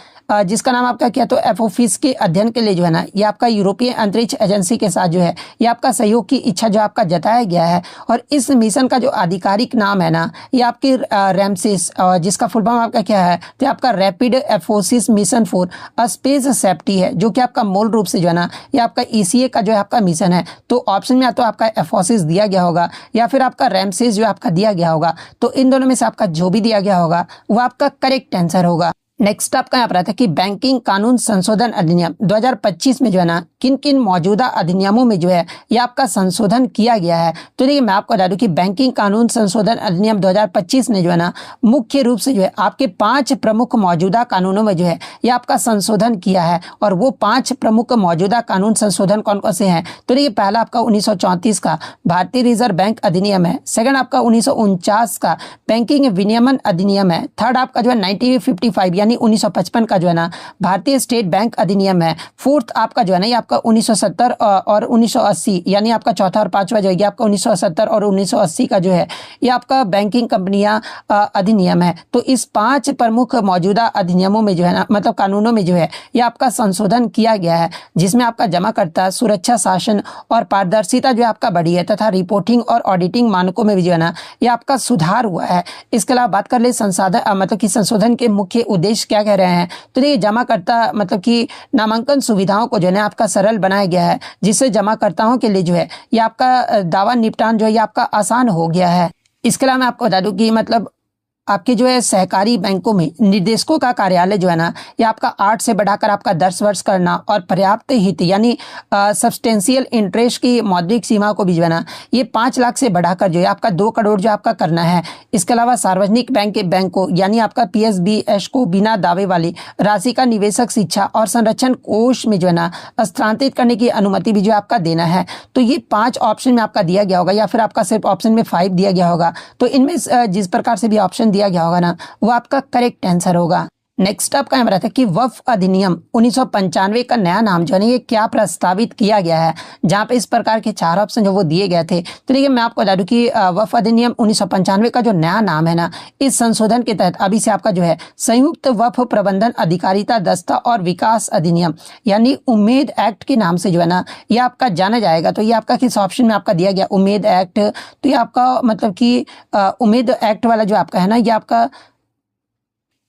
जिसका नाम आपका क्या तो एपोफिस के अध्ययन के लिए जो है ना ये आपका यूरोपीय अंतरिक्ष एजेंसी के साथ जो है ये आपका सहयोग की इच्छा जो आपका जताया गया है। और इस मिशन का जो आधिकारिक नाम है ना ये आपकी रैमसिस, जिसका फुल फॉर्म आपका क्या है तो आपका रैपिड एफोसिस मिशन फॉर स्पेस सेफ्टी है, जो कि आपका मूल रूप से जो है ना ये आपका ईसीए का जो है आपका मिशन है। तो ऑप्शन में या तो आपका एफोसिस दिया गया होगा या फिर आपका रैमसिस जो आपका दिया गया होगा। तो इन दोनों में से आपका जो भी दिया गया होगा वो आपका करेक्ट आंसर होगा। नेक्स्ट आपका यहाँ पर आता है कि बैंकिंग कानून संशोधन अधिनियम 2025 में जो है ना किन किन मौजूदा अधिनियमों में जो है ये आपका संशोधन किया गया है। तो देखिए मैं आपको बता दूं कि बैंकिंग कानून संशोधन अधिनियम 2025 ने जो है ना मुख्य रूप से जो है आपके 5 प्रमुख मौजूदा कानूनों में जो है ये आपका संशोधन किया है। और वो 5 प्रमुख मौजूदा कानून संशोधन कौन कौन से हैं, तो देखिए पहला आपका 1934 का भारतीय रिजर्व बैंक अधिनियम है। सेकंड आपका 1949 का बैंकिंग विनियमन अधिनियम है। थर्ड आपका जो है 1955 यानी 1955 का जो है ना भारतीय स्टेट बैंक अधिनियम है। फोर्थ आपका जो है ना ये आपका 1970 और 1980 यानी आपका चौथा और पांचवा जो है आपका 1970 और 1980 का जो है ये आपका बैंकिंग कंपनियां अधिनियम है। तो इस 5 प्रमुख मौजूदा अधिनियमों में जो है ना मतलब कानूनों में जो है ये आपका संशोधन किया गया है, जिसमें आपका जमाकर्ता सुरक्षा, शासन और पारदर्शिता जो है आपका बढ़ी है, तथा रिपोर्टिंग और ऑडिटिंग मानकों में भी जो है ना ये आपका सुधार हुआ है। इसके अलावा बात कर ले संसाधन मतलब कि संशोधन के मुख्य उद्देश्य क्या कह रहे हैं, तो ये जमाकर्ता मतलब कि नामांकन सुविधाओं को जो है आपका सरल बनाया गया है, जिससे जमाकर्ताओं के लिए जो है ये आपका दावा निपटान जो है ये आपका आसान हो गया है। इसके अलावा मैं आपको बता दूं कि मतलब आपके जो है सहकारी बैंकों में निदेशकों का कार्यालय जो है ना, ये आपका 8 से बढ़ाकर आपका 10 वर्ष करना और पर्याप्त हित यानी सब्सटेंशियल इंटरेस्ट की मौद्रिक सीमा को भी जो है ना, ये 5 लाख से बढ़ाकर जो है आपका 2 करोड़ जो आपका करना है। इसके अलावा सार्वजनिक बैंक के बैंक को यानी आपका PSBS को बिना दावे वाली राशि का निवेशक शिक्षा और संरक्षण कोष में जो है ना स्थानांतरित करने की अनुमति भी जो आपका देना है। तो ये 5 ऑप्शन में आपका दिया गया होगा या फिर आपका सिर्फ ऑप्शन में 5 दिया गया होगा। तो इनमें जिस प्रकार से भी ऑप्शन दिया गया होगा ना, वो आपका करेक्ट आंसर होगा। नेक्स्ट आपका यहाँ रहता है कि वक्फ अधिनियम 1995 का नया नाम जो है ये क्या प्रस्तावित किया गया है, जहाँ पे इस प्रकार के 4 ऑप्शन जो वो दिए गए थे। तो देखिए मैं आपको बता दूं कि वक्फ अधिनियम 1995 का जो नया नाम है ना, इस संशोधन के तहत अभी से आपका जो है संयुक्त वक्फ प्रबंधन अधिकारिता दस्ता और विकास अधिनियम यानी उम्मीद एक्ट के नाम से जो है ना ये आपका जाना जाएगा। तो ये आपका किस ऑप्शन में आपका दिया गया, उम्मीद एक्ट। तो ये आपका मतलब कि उम्मीद एक्ट वाला जो आपका है ना,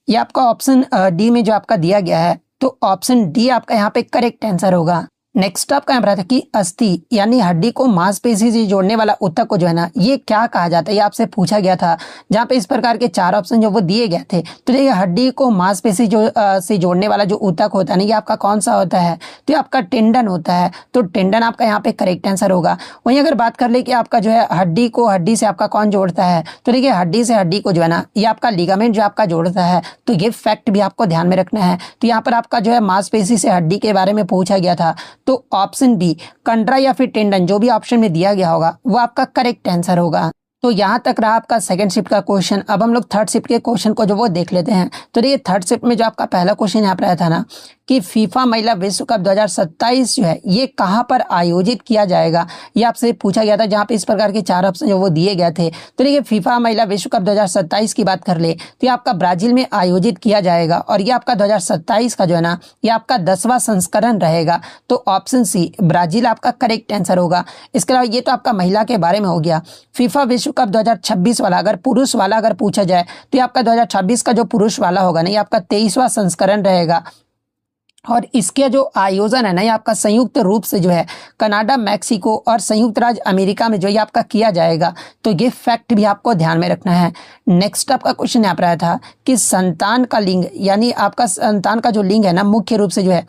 ये आपका ऑप्शन डी में जो आपका दिया गया है। तो ऑप्शन डी आपका यहाँ पे करेक्ट आंसर होगा। नेक्स्ट आपका यहाँ पर आता है कि अस्थि यानी हड्डी को मांसपेशी से जोड़ने वाला ऊतक को जो है ना ये क्या कहा जाता है, ये आपसे पूछा गया था। जहाँ पे इस प्रकार के 4 ऑप्शन जो वो दिए गए थे। तो ये हड्डी को मांसपेशी से जोड़ने वाला जो ऊतक होता है ना, ये आपका कौन सा होता है, तो ये आपका टेंडन होता है। तो टेंडन आपका यहाँ पे करेक्ट आंसर होगा। वहीं अगर बात कर ले कि आपका जो है हड्डी को हड्डी से आपका कौन जोड़ता है, तो देखिए हड्डी से हड्डी को जो है ना ये आपका लिगामेंट जो आपका जोड़ता है। तो ये फैक्ट भी आपको ध्यान में रखना है। तो यहाँ पर आपका जो है मांसपेशी से हड्डी के बारे में पूछा गया था। तो ऑप्शन बी कंडरा या फिर टेंडन जो भी ऑप्शन में दिया गया होगा वो आपका करेक्ट आंसर होगा। तो यहाँ तक रहा आपका सेकंड शिफ्ट का क्वेश्चन। अब हम लोग थर्ड शिफ्ट के क्वेश्चन को जो वो देख लेते हैं। तो ये थर्ड शिफ्ट में जो आपका पहला क्वेश्चन यहाँ पर आया था ना कि फीफा महिला विश्व कप 2027 जो है ये कहाँ पर आयोजित किया जाएगा, ये आपसे पूछा गया था। जहाँ पे इस प्रकार के 4 ऑप्शन जो वो दिए गए थे। तो देखिए फीफा महिला विश्व कप 2027 की बात कर ले तो ये आपका ब्राजील में आयोजित किया जाएगा और ये आपका 2027 का जो है ना ये आपका 10वां संस्करण रहेगा। तो ऑप्शन सी ब्राजील आपका करेक्ट आंसर होगा। इसके अलावा ये तो आपका महिला के बारे में हो गया। फीफा विश्व कप 2026 वाला अगर पुरुष वाला अगर पूछा जाए तो ये आपका 2026 का जो पुरुष वाला होगा ना ये आपका 23वां संस्करण रहेगा। और इसके जो आयोजन है ना ये आपका संयुक्त रूप से जो है कनाडा, मैक्सिको और संयुक्त राज्य अमेरिका में जो ये आपका किया जाएगा। तो ये फैक्ट भी आपको ध्यान में रखना है। नेक्स्ट आपका क्वेश्चन यहाँ पर आया था कि संतान का लिंग यानी आपका संतान का जो लिंग है ना मुख्य रूप से जो है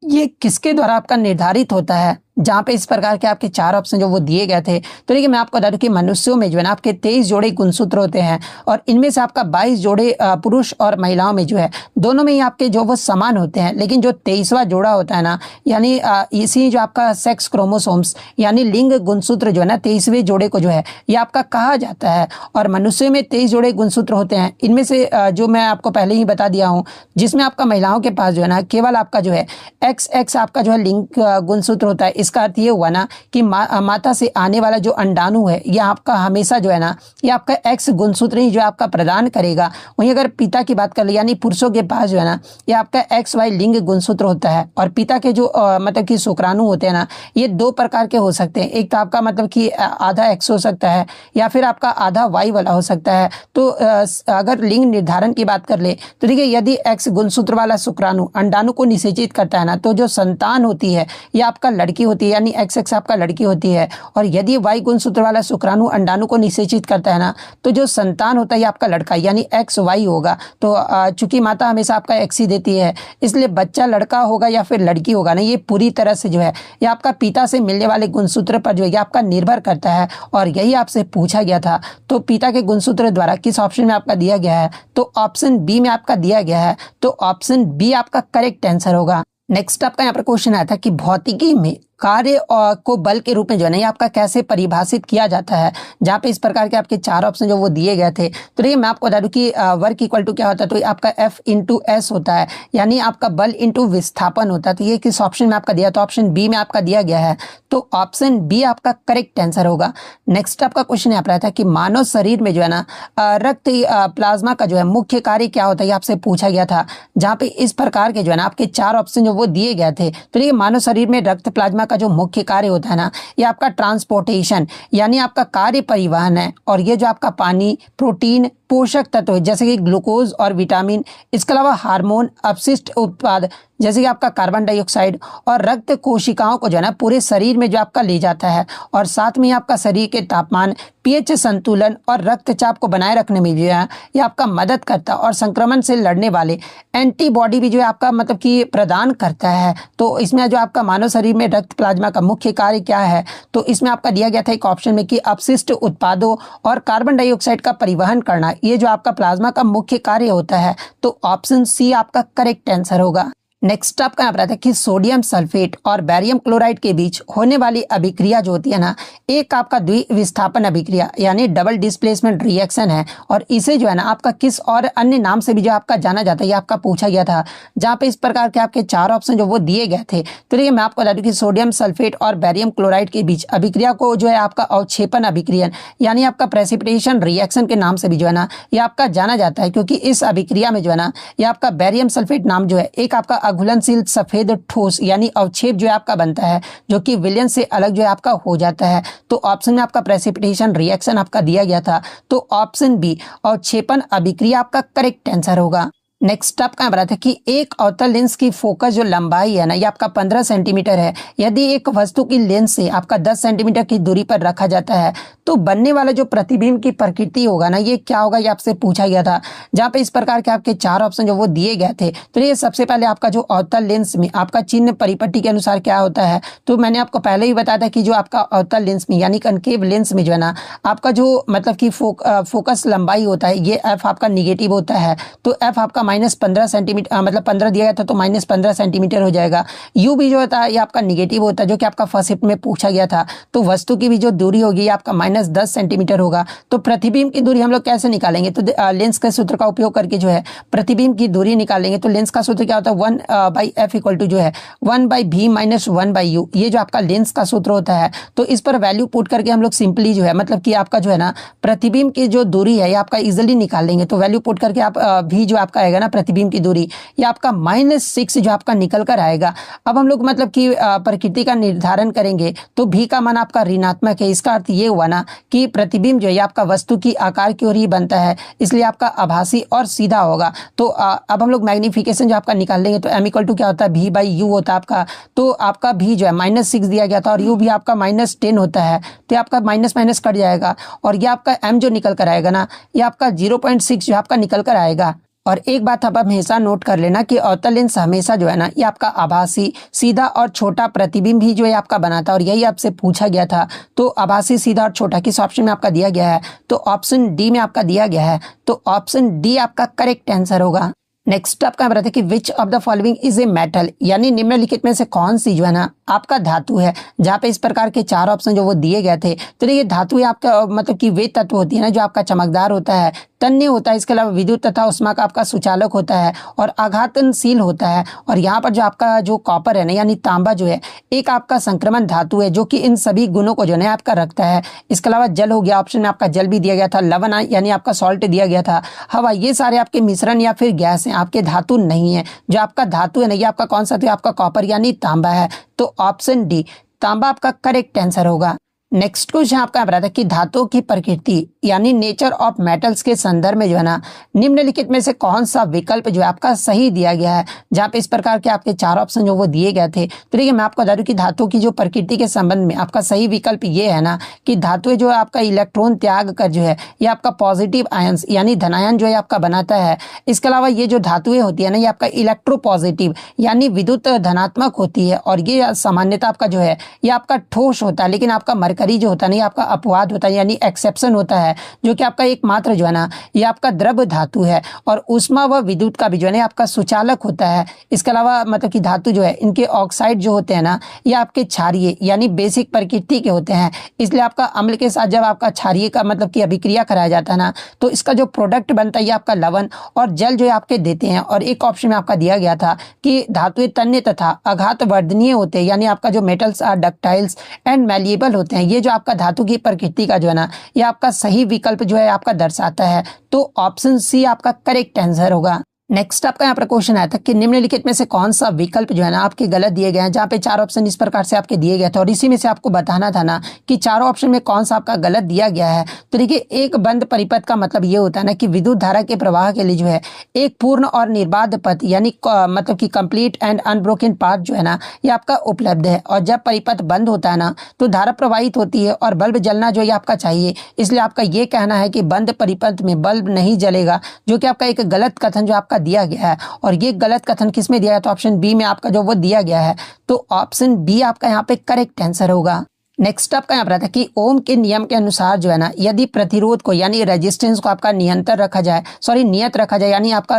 ये किसके द्वारा आपका निर्धारित होता है, जहाँ पे इस प्रकार के आपके 4 ऑप्शन जो वो दिए गए थे। तो देखिए मैं आपको बता दूं कि मनुष्यों में जो है ना आपके 23 जोड़े गुणसूत्र होते हैं और इनमें से आपका 22 जोड़े पुरुष और महिलाओं में जो है दोनों में ही आपके जो वो समान होते हैं। लेकिन जो 23वां जोड़ा होता है ना यानी इसी जो आपका सेक्स क्रोमोसोम्स यानी लिंग गुणसूत्र जो है ना 23वें जोड़े को जो है ये आपका कहा जाता है। और मनुष्यों में 23 जोड़े गुणसूत्र होते हैं। इनमें से जो मैं आपको पहले ही बता दिया हूँ, जिसमें आपका महिलाओं के पास जो है ना केवल आपका जो है XX आपका जो है लिंग गुणसूत्र होता है। इसका अर्थ ये हुआ ना कि माता से आने वाला जो अंडाणु है ये आपका हमेशा जो है ना ये आपका X गुणसूत्र ही जो आपका प्रदान करेगा। वहीं अगर पिता की बात कर ले यानी पुरुषों के पास जो है ना ये आपका XY लिंग गुणसूत्र होता है। और पिता के जो मतलब कि शुक्राणु होते हैं ना ये 2 प्रकार के हो सकते हैं। एक तो आपका मतलब कि आधा X हो सकता है या फिर आपका आधा Y वाला हो सकता है। तो अगर लिंग निर्धारण की बात कर ले तो देखिए यदि X गुणसूत्र वाला शुक्राणु अंडाणु को निषेचित करता है ना तो जो संतान होती है ये आपका लड़की होती है यानी XX आपका लड़की होती है। और यदि Y गुणसूत्र वाला शुक्राणु अंडाणु को निषेचित करता है ना तो जो संतान होता है ये आपका लड़का यानी XY होगा। तो चूंकि माता हमेशा आपका X ही देती है इसलिए बच्चा लड़का होगा या फिर लड़की होगा ना ये पूरी तरह से जो है ये आपका पिता से मिलने वाले गुणसूत्र पर जो है ये आपका निर्भर करता है। और यही आपसे पूछा गया था। तो पिता के गुणसूत्र द्वारा किस ऑप्शन में आपका दिया गया है, तो ऑप्शन बी में आपका दिया गया है। तो ऑप्शन बी आपका करेक्ट आंसर होगा। नेक्स्ट आपका यहाँ पर क्वेश्चन आया था कि भौतिकी में कार्य को बल के रूप में जो है ना ये आपका कैसे परिभाषित किया जाता है, जहाँ पे इस प्रकार के आपके 4 ऑप्शन जो वो दिए गए थे। तो देखिए मैं आपको बता दूं कि वर्क इक्वल टू क्या होता है, तो आपका F इंटू एस होता है यानी आपका बल इंटू विस्थापन होता है। तो ये किस ऑप्शन में आपका दिया, तो ऑप्शन बी में आपका दिया गया है। तो ऑप्शन बी आपका करेक्ट आंसर होगा। नेक्स्ट आपका क्वेश्चन यहाँ पर आता है कि मानव शरीर में जो है ना रक्त प्लाज्मा का जो है मुख्य कार्य क्या होता है, ये आपसे पूछा गया था। जहाँ पे इस प्रकार के जो है ना आपके 4 ऑप्शन जो वो दिए गए थे। तो देखिए मानव शरीर में रक्त प्लाज्मा का जो मुख्य कार्य होता है ना, ये आपका ट्रांसपोर्टेशन यानी आपका कार्य परिवहन है। और ये जो आपका पानी, प्रोटीन, पोषक तत्व है जैसे कि ग्लूकोज और विटामिन, इसके अलावा हार्मोन, अपशिष्ट उत्पाद जैसे कि आपका कार्बन डाइऑक्साइड और रक्त कोशिकाओं को जो है ना पूरे शरीर में जो आपका ले जाता है। और साथ में आपका शरीर के तापमान, पीएच संतुलन और रक्तचाप को बनाए रखने में जो है ये आपका मदद करता है। और संक्रमण से लड़ने वाले एंटीबॉडी भी जो है आपका मतलब कि प्रदान करता है। तो इसमें जो आपका मानव शरीर में रक्त प्लाज्मा का मुख्य कार्य क्या है, तो इसमें आपका दिया गया था एक ऑप्शन में कि अपशिष्ट उत्पादों और कार्बन डाइऑक्साइड का परिवहन करना, ये जो आपका प्लाज्मा का मुख्य कार्य होता है। तो ऑप्शन सी आपका करेक्ट आंसर होगा। नेक्स्ट आपका यहाँ पर आता है कि सोडियम सल्फेट और बैरियम क्लोराइड के बीच होने वाली अभिक्रिया जो होती है ना, एक आपका द्विविस्थापन अभिक्रिया यानी डबल डिस्प्लेसमेंट रिएक्शन है। और इसे जो है ना आपका किस और अन्य नाम से भी जो आपका जाना जाता है, ये आपका पूछा गया था, जहाँ पे इस प्रकार के आपके 4 ऑप्शन जो वो दिए गए थे। तो देखिए मैं आपको बता दूं कि सोडियम सल्फेट और बैरियम क्लोराइड के बीच अभिक्रिया को जो है आपका अवक्षेपण अभिक्रियन यानी आपका प्रेसिपिटेशन रिएक्शन के नाम से भी जो है ना ये आपका जाना जाता है। क्योंकि इस अभिक्रिया में जो है ना ये आपका बैरियम सल्फेट नाम जो है एक आपका घुलनशील सफेद ठोस यानी अवक्षेप जो है आपका बनता है, जो कि विलयन से अलग जो है आपका हो जाता है। तो ऑप्शन में आपका प्रेसिपिटेशन रिएक्शन आपका दिया गया था, तो ऑप्शन बी अवक्षेपण अभिक्रिया आपका करेक्ट आंसर होगा। नेक्स्ट आपका बताते हैं कि एक अवतल लेंस की फोकस जो लंबाई है ना, ये आपका 15 सेंटीमीटर है। यदि एक वस्तु की लेंस से आपका 10 सेंटीमीटर की दूरी पर रखा जाता है तो बनने वाला जो प्रतिबिंब की प्रकृति होगा ना, ये क्या होगा, ये आपसे पूछा गया था। जहाँ पे इस प्रकार के आपके 4 ऑप्शन जो वो दिए गए थे। तो ये सबसे पहले आपका जो अवतल लेंस में आपका चिन्ह परिपट्टी के अनुसार क्या होता है, तो मैंने आपको पहले ही बताया था कि जो आपका अवतल लेंस में यानी कनकेव लेंस में जो है ना आपका जो मतलब कि फोकस लंबाई होता है, ये एफ आपका निगेटिव होता है। तो एफ आपका -15 सेंटीमीटर, मतलब 15 दिया गया था तो -15 सेंटीमीटर हो जाएगा। यू भी जो होता है ये आपका निगेटिव होता है, जो कि आपका फर्स्ट शिफ्ट में पूछा गया था। तो वस्तु की भी जो दूरी होगी ये आपका -10 सेंटीमीटर होगा। तो प्रतिबिंब की दूरी हम लोग कैसे निकालेंगे, तो लेंस के सूत्र का उपयोग करके जो है प्रतिबिंब की दूरी निकालेंगे। तो लेंस का सूत्र क्या होता है, 1/f = जो है 1/v - 1/u, ये जो आपका लेंस का सूत्र होता है। तो इस पर वैल्यू पुट करके हम लोग सिंपली जो है मतलब कि आपका जो है ना प्रतिबिंब की जो दूरी है ये आपका इजिली निकाल लेंगे। तो वैल्यू पुट करके आप v जो आपका आएगा ना प्रतिबिंब की दूरी, ये आपका -6 जो आपका निकल कर आएगा। अब हम लोग मतलब कि प्रकृति का निर्धारण करेंगे तो v का मान आपका ऋणात्मक है। इसका अर्थ ये हुआ ना कि प्रतिबिंब जो है आपका वस्तु की आकार की ओर ही बनता है, इसलिए आपका आभासी और सीधा होगा। तो अब हम लोग मैग्निफिकेशन जो आपका निकाल लेंगे तो m = क्या होता है, v/u होता है आपका। तो आपका v जो है -6 दिया गया था और u भी आपका -10 होता है। तो आपका माइनस माइनस कट जाएगा और ये आपका m जो निकल कर आएगा ना, ये आपका 0.6 जो आपका निकल कर आएगा। और एक बात आप हमेशा नोट कर लेना कि अवतल लेंस हमेशा जो है ना ये आपका आभासी, सीधा और छोटा प्रतिबिंब ही जो है आपका बनाता है। और यही आपसे पूछा गया था। तो आभासी, सीधा और छोटा किस ऑप्शन में आपका दिया गया है, तो ऑप्शन डी में आपका दिया गया है। तो ऑप्शन डी आपका करेक्ट आंसर होगा। नेक्स्ट आपका बताते हैं कि which of the following is a metal, यानी निम्नलिखित में से कौन सी जो है ना आपका धातु है। जहाँ पे इस प्रकार के 4 ऑप्शन जो वो दिए गए थे। तो ये धातु आपका मतलब कि वे तत्व होती है ना जो आपका चमकदार होता है, तन्य होता है, इसके अलावा विद्युत तथा उष्मा का आपका सुचालक होता है और आघातनशील होता है। और यहाँ पर जो आपका जो कॉपर है ना यानी तांबा जो है एक आपका संक्रमण धातु है, जो कि इन सभी गुणों को जो है आपका रखता है। इसके अलावा जल हो गया, ऑप्शन में आपका जल भी दिया गया था, लवण यानी आपका सॉल्ट दिया गया था, हवा, ये सारे आपके मिश्रण या फिर गैस हैं, आपके धातु नहीं है। जो आपका धातु है ना ये आपका कौन सा था, आपका कॉपर यानी तांबा है। तो ऑप्शन डी तांबा आपका करेक्ट आंसर होगा। नेक्स्ट क्वेश्चन आपका बताता है कि धातुओं की प्रकृति यानी नेचर ऑफ मेटल्स के संदर्भ में जो है ना निम्नलिखित में से कौन सा विकल्प जो है आपका सही दिया गया है। जहाँ पे इस प्रकार के आपके 4 ऑप्शन जो वो दिए गए थे। तो देखिए मैं आपको बता दूं कि धातु की जो प्रकृति के संबंध में आपका सही विकल्प ये है ना कि धातु जो है आपका इलेक्ट्रॉन त्याग कर जो है ये आपका पॉजिटिव आयंस यानी धनायन जो है आपका बनाता है। इसके अलावा ये जो धातुएं होती है ना ये आपका इलेक्ट्रोपॉजिटिव यानी विद्युत धनात्मक होती है। और ये सामान्यतः आपका जो है ये आपका ठोस होता है, लेकिन आपका मरकरी जो होता है ना ये आपका अपवाद होता है यानी एक्सेप्शन होता है, जो कि आपका एकमात्र जो है ना ये आपका द्रव धातु है। और उष्मा व विद्युत का भी जो है ना आपका सुचालक होता है। इसके अलावा मतलब कि धातु जो है इनके ऑक्साइड जो होते हैं ना ये आपके क्षारीय यानी बेसिक प्रकृति के होते हैं। इसलिए आपका अम्ल के साथ जब आपका क्षारीय का मतलब कि अभिक्रिया कराया जाता है ना तो इसका जो प्रोडक्ट बनता है ये आपका लवण और जल जो है आपके देते हैं। और एक ऑप्शन में आपका दिया गया था कि धातुएं तन्य तथा आघात वर्धनीय होते हैं, यानी आपका जो मेटल्स आर डक्टाइल्स एंड मैलिएबल होते हैं। ये जो आपका धातु की प्रकृति का जो है ना ये आपका सही विकल्प जो है आपका दर्शाता है। तो ऑप्शन सी आपका करेक्ट आंसर होगा। नेक्स्ट आपका यहाँ पर क्वेश्चन आया था कि निम्नलिखित में से कौन सा विकल्प जो है ना आपके गलत दिए गए हैं, जहाँ पे चार ऑप्शन इस प्रकार से आपके दिए गए थे और इसी में से आपको बताना था ना कि चारों ऑप्शन में कौन सा आपका गलत दिया गया है। तो देखिए, एक बंद परिपथ का मतलब ये होता है ना कि विद्युत धारा के प्रवाह के लिए जो है एक पूर्ण और निर्बाध पथ यानी मतलब कि कंप्लीट एंड अनब्रोकन पाथ जो है ना ये आपका उपलब्ध है। और जब परिपथ बंद होता है ना तो धारा प्रवाहित होती है और बल्ब जलना जो ये आपका चाहिए, इसलिए आपका ये कहना है कि बंद परिपथ में बल्ब नहीं जलेगा, जो कि आपका एक गलत कथन जो आपका दिया गया है। और ये गलत कथन किस में दिया है, तो ऑप्शन बी में आपका जो वो दिया गया है। तो ऑप्शन बी आपका यहाँ पे करेक्ट आंसर होगा। नेक्स्ट आपका यहाँ पर आता है कि ओम के नियम के अनुसार जो है ना यदि प्रतिरोध को यानी रेजिस्टेंस को आपका नियंत्रण रखा जाए, नियत रखा जाए, यानी आपका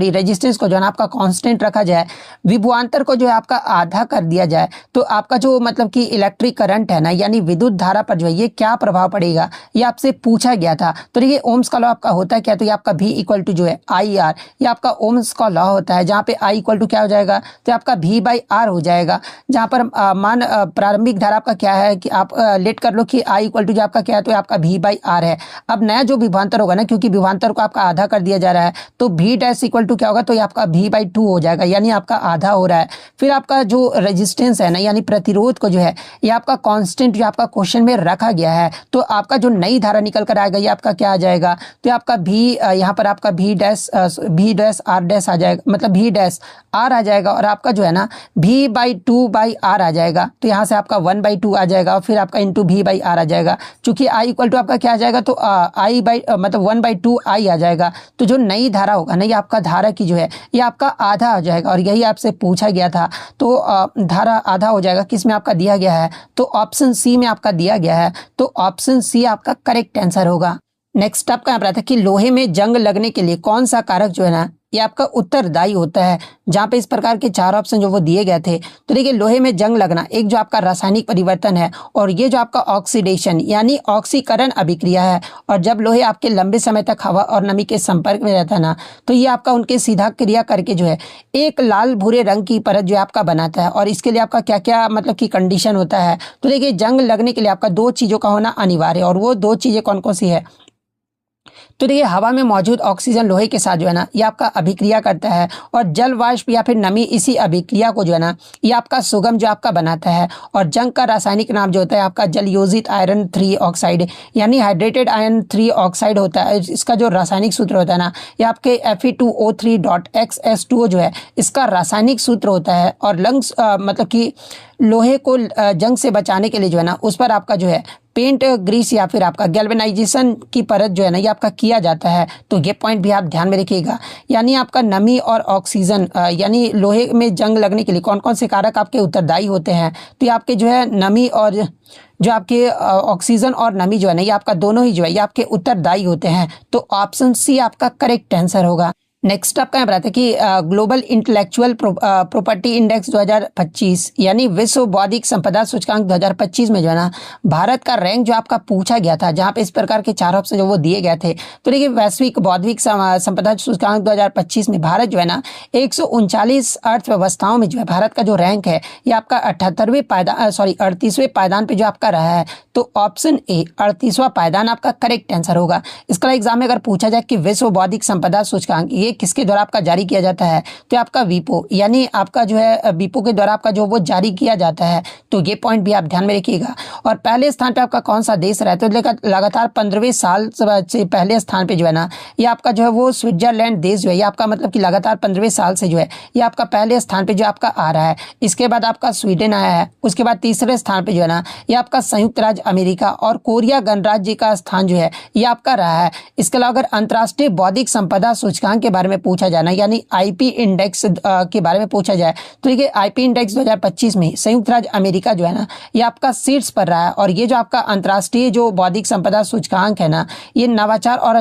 रेजिस्टेंस को जो है ना आपका कांस्टेंट रखा जाए, विभवांतर को जो है आपका आधा कर दिया जाए, तो आपका जो मतलब कि इलेक्ट्रिक करंट है ना यानी विद्युत धारा पर जो है ये क्या प्रभाव पड़ेगा, ये आपसे पूछा गया था। तो देखिए, ओम्स का लॉ आपका होता है क्या, तो ये आपका V इक्वल टू जो है IR, ये आपका ओम्स का लॉ होता है, जहाँ पे I इक्वल टू क्या हो जाएगा, तो आपका V/R हो जाएगा। जहाँ पर मान प्रारंभिक धारा आपका क्या है कि आप लेट कर लो कि I इक्वल टू जो आपका क्या है, तो आपका V/R है। अब नया जो विभवांतर होगा ना, क्योंकि विभवांतर को आपका आधा कर दिया जा रहा है, तो V डैश इक्वल टू क्या होगा, तो ये आपका V/2 हो जाएगा, यानी आपका आधा हो रहा है। फिर आपका जो रेजिस्टेंस है ना यानी प्रतिरोध को जो है ये आपका कांस्टेंट जो आपका क्वेश्चन में रखा गया है, तो आपका जो नई धारा निकल कर आएगा ये आपका क्या आ जाएगा, तो आपका V यहाँ पर आपका V डैश R डैश आ जाएगा, मतलब V डैश R आ जाएगा, और आपका जो है ना V/2/R आ जाएगा। तो यहाँ से आपका 1/2 आ जाएगा और फिर आपका इंटू V/R आ जाएगा। चूंकि I इक्वल टू आपका क्या आ जाएगा, तो मतलब 1/2 I आ जाएगा। तो जो नई धारा होगा ना ये आपका धारा की जो है ये आपका आधा आ जाएगा, और यही आपसे पूछा गया था। तो धारा आधा हो जाएगा, किस में आपका दिया गया है, तो ऑप्शन सी में आपका दिया गया है। तो ऑप्शन सी आपका करेक्ट आंसर होगा। नेक्स्ट आपका यहाँ पर आता है कि लोहे में जंग लगने के लिए कौन सा कारक जो है ना ये आपका उत्तरदायी होता है, जहाँ पे इस प्रकार के चार ऑप्शन जो वो दिए गए थे। तो देखिए, लोहे में जंग लगना एक जो आपका रासायनिक परिवर्तन है, और ये जो आपका ऑक्सीडेशन यानी ऑक्सीकरण अभिक्रिया है। और जब लोहे आपके लंबे समय तक हवा और नमी के संपर्क में रहता है ना, तो ये आपका उनके सीधा क्रिया करके जो है एक लाल भूरे रंग की परत जो आपका बनाता है। और इसके लिए आपका क्या क्या मतलब की कंडीशन होता है, तो देखिए, जंग लगने के लिए आपका दो चीज़ों का होना अनिवार्य है, और वो दो चीज़ें कौन कौन सी है, तो देखिए, हवा में मौजूद ऑक्सीजन लोहे के साथ जो है ना ये आपका अभिक्रिया करता है, और जल वाष्प या फिर नमी इसी अभिक्रिया को जो है ना ये आपका सुगम जो आपका बनाता है। और जंग का रासायनिक नाम जो होता है आपका जल योजित आयरन 3 ऑक्साइड यानी हाइड्रेटेड आयरन 3 ऑक्साइड होता है। इसका जो रासायनिक सूत्र होता है ना ये आपके Fe2O3.XS2O जो है इसका रासायनिक सूत्र होता है। और लंग्स मतलब कि लोहे को जंग से बचाने के लिए जो है ना उस पर आपका जो है पेंट ग्रीस या फिर आपका गैल्वेनाइजेशन की परत जो है ना ये आपका किया जाता है। तो ये पॉइंट भी आप ध्यान में रखिएगा। यानी आपका नमी और ऑक्सीजन यानी लोहे में जंग लगने के लिए कौन कौन से कारक आपके उत्तरदायी होते हैं, तो ये आपके जो है नमी और जो आपके ऑक्सीजन और नमी जो है ना ये आपका दोनों ही जो है ये आपके उत्तरदायी होते हैं। तो ऑप्शन सी आपका करेक्ट आंसर होगा। नेक्स्ट आपका यहाँ पर आता है कि ग्लोबल इंटेलेक्चुअल प्रॉपर्टी इंडेक्स 2025 यानी विश्व बौद्धिक संपदा सूचकांक 2025 में जो है ना भारत का रैंक जो आपका पूछा गया था, जहाँ पे इस प्रकार के चार ऑप्शन जो वो दिए गए थे। तो देखिए, वैश्विक बौद्धिक संपदा सूचकांक 2025 में भारत जो है ना 139 अर्थव्यवस्थाओं में जो है भारत का जो रैंक है ये आपका 38वें पायदान पे जो आपका रहा है। तो ऑप्शन ए 38वां पायदान आपका करेक्ट आंसर होगा। इसका एग्जाम में अगर पूछा जाए कि विश्व बौद्धिक संपदा सूचकांक ये किसके द्वारा आपका जारी किया जाता है, तो आपका वीपो यानी आपका जो है वीपो के द्वारा आपका जो वो जारी किया जाता है। तो ये पॉइंट भी आप ध्यान में रखिएगा। और पहले स्थान पे आपका कौन सा देश रहता है, तो लगातार 15वें साल से पहले स्थान पे जो है ना ये आपका जो है वो स्विट्जरलैंड देश जो है ये आपका मतलब कि लगातार 15वें साल से जो है ये आपका पहले स्थान पे जो आपका आ रहा है। इसके बाद आपका स्वीडन आया है, उसके बाद तीसरे स्थान पे जो है ना ये आपका संयुक्त राज्य अमेरिका और कोरिया गणराज्य का स्थान जो है ये आपका रहा है। इसके अलावा अगर अंतर्राष्ट्रीय बौद्धिक संपदा सूचकांक के बारे में पूछा जाना यानी आईपी इंडेक्स के बारे में पूछा जाए, तो देखिए आईपी इंडेक्स 2025 में संयुक्त राज्य अमेरिका जो है ना ये आपका शीर्ष पर रहा है। और ये जो आपका अंतर्राष्ट्रीय जो बौद्धिक संपदा सूचकांक है ना ये नवाचार और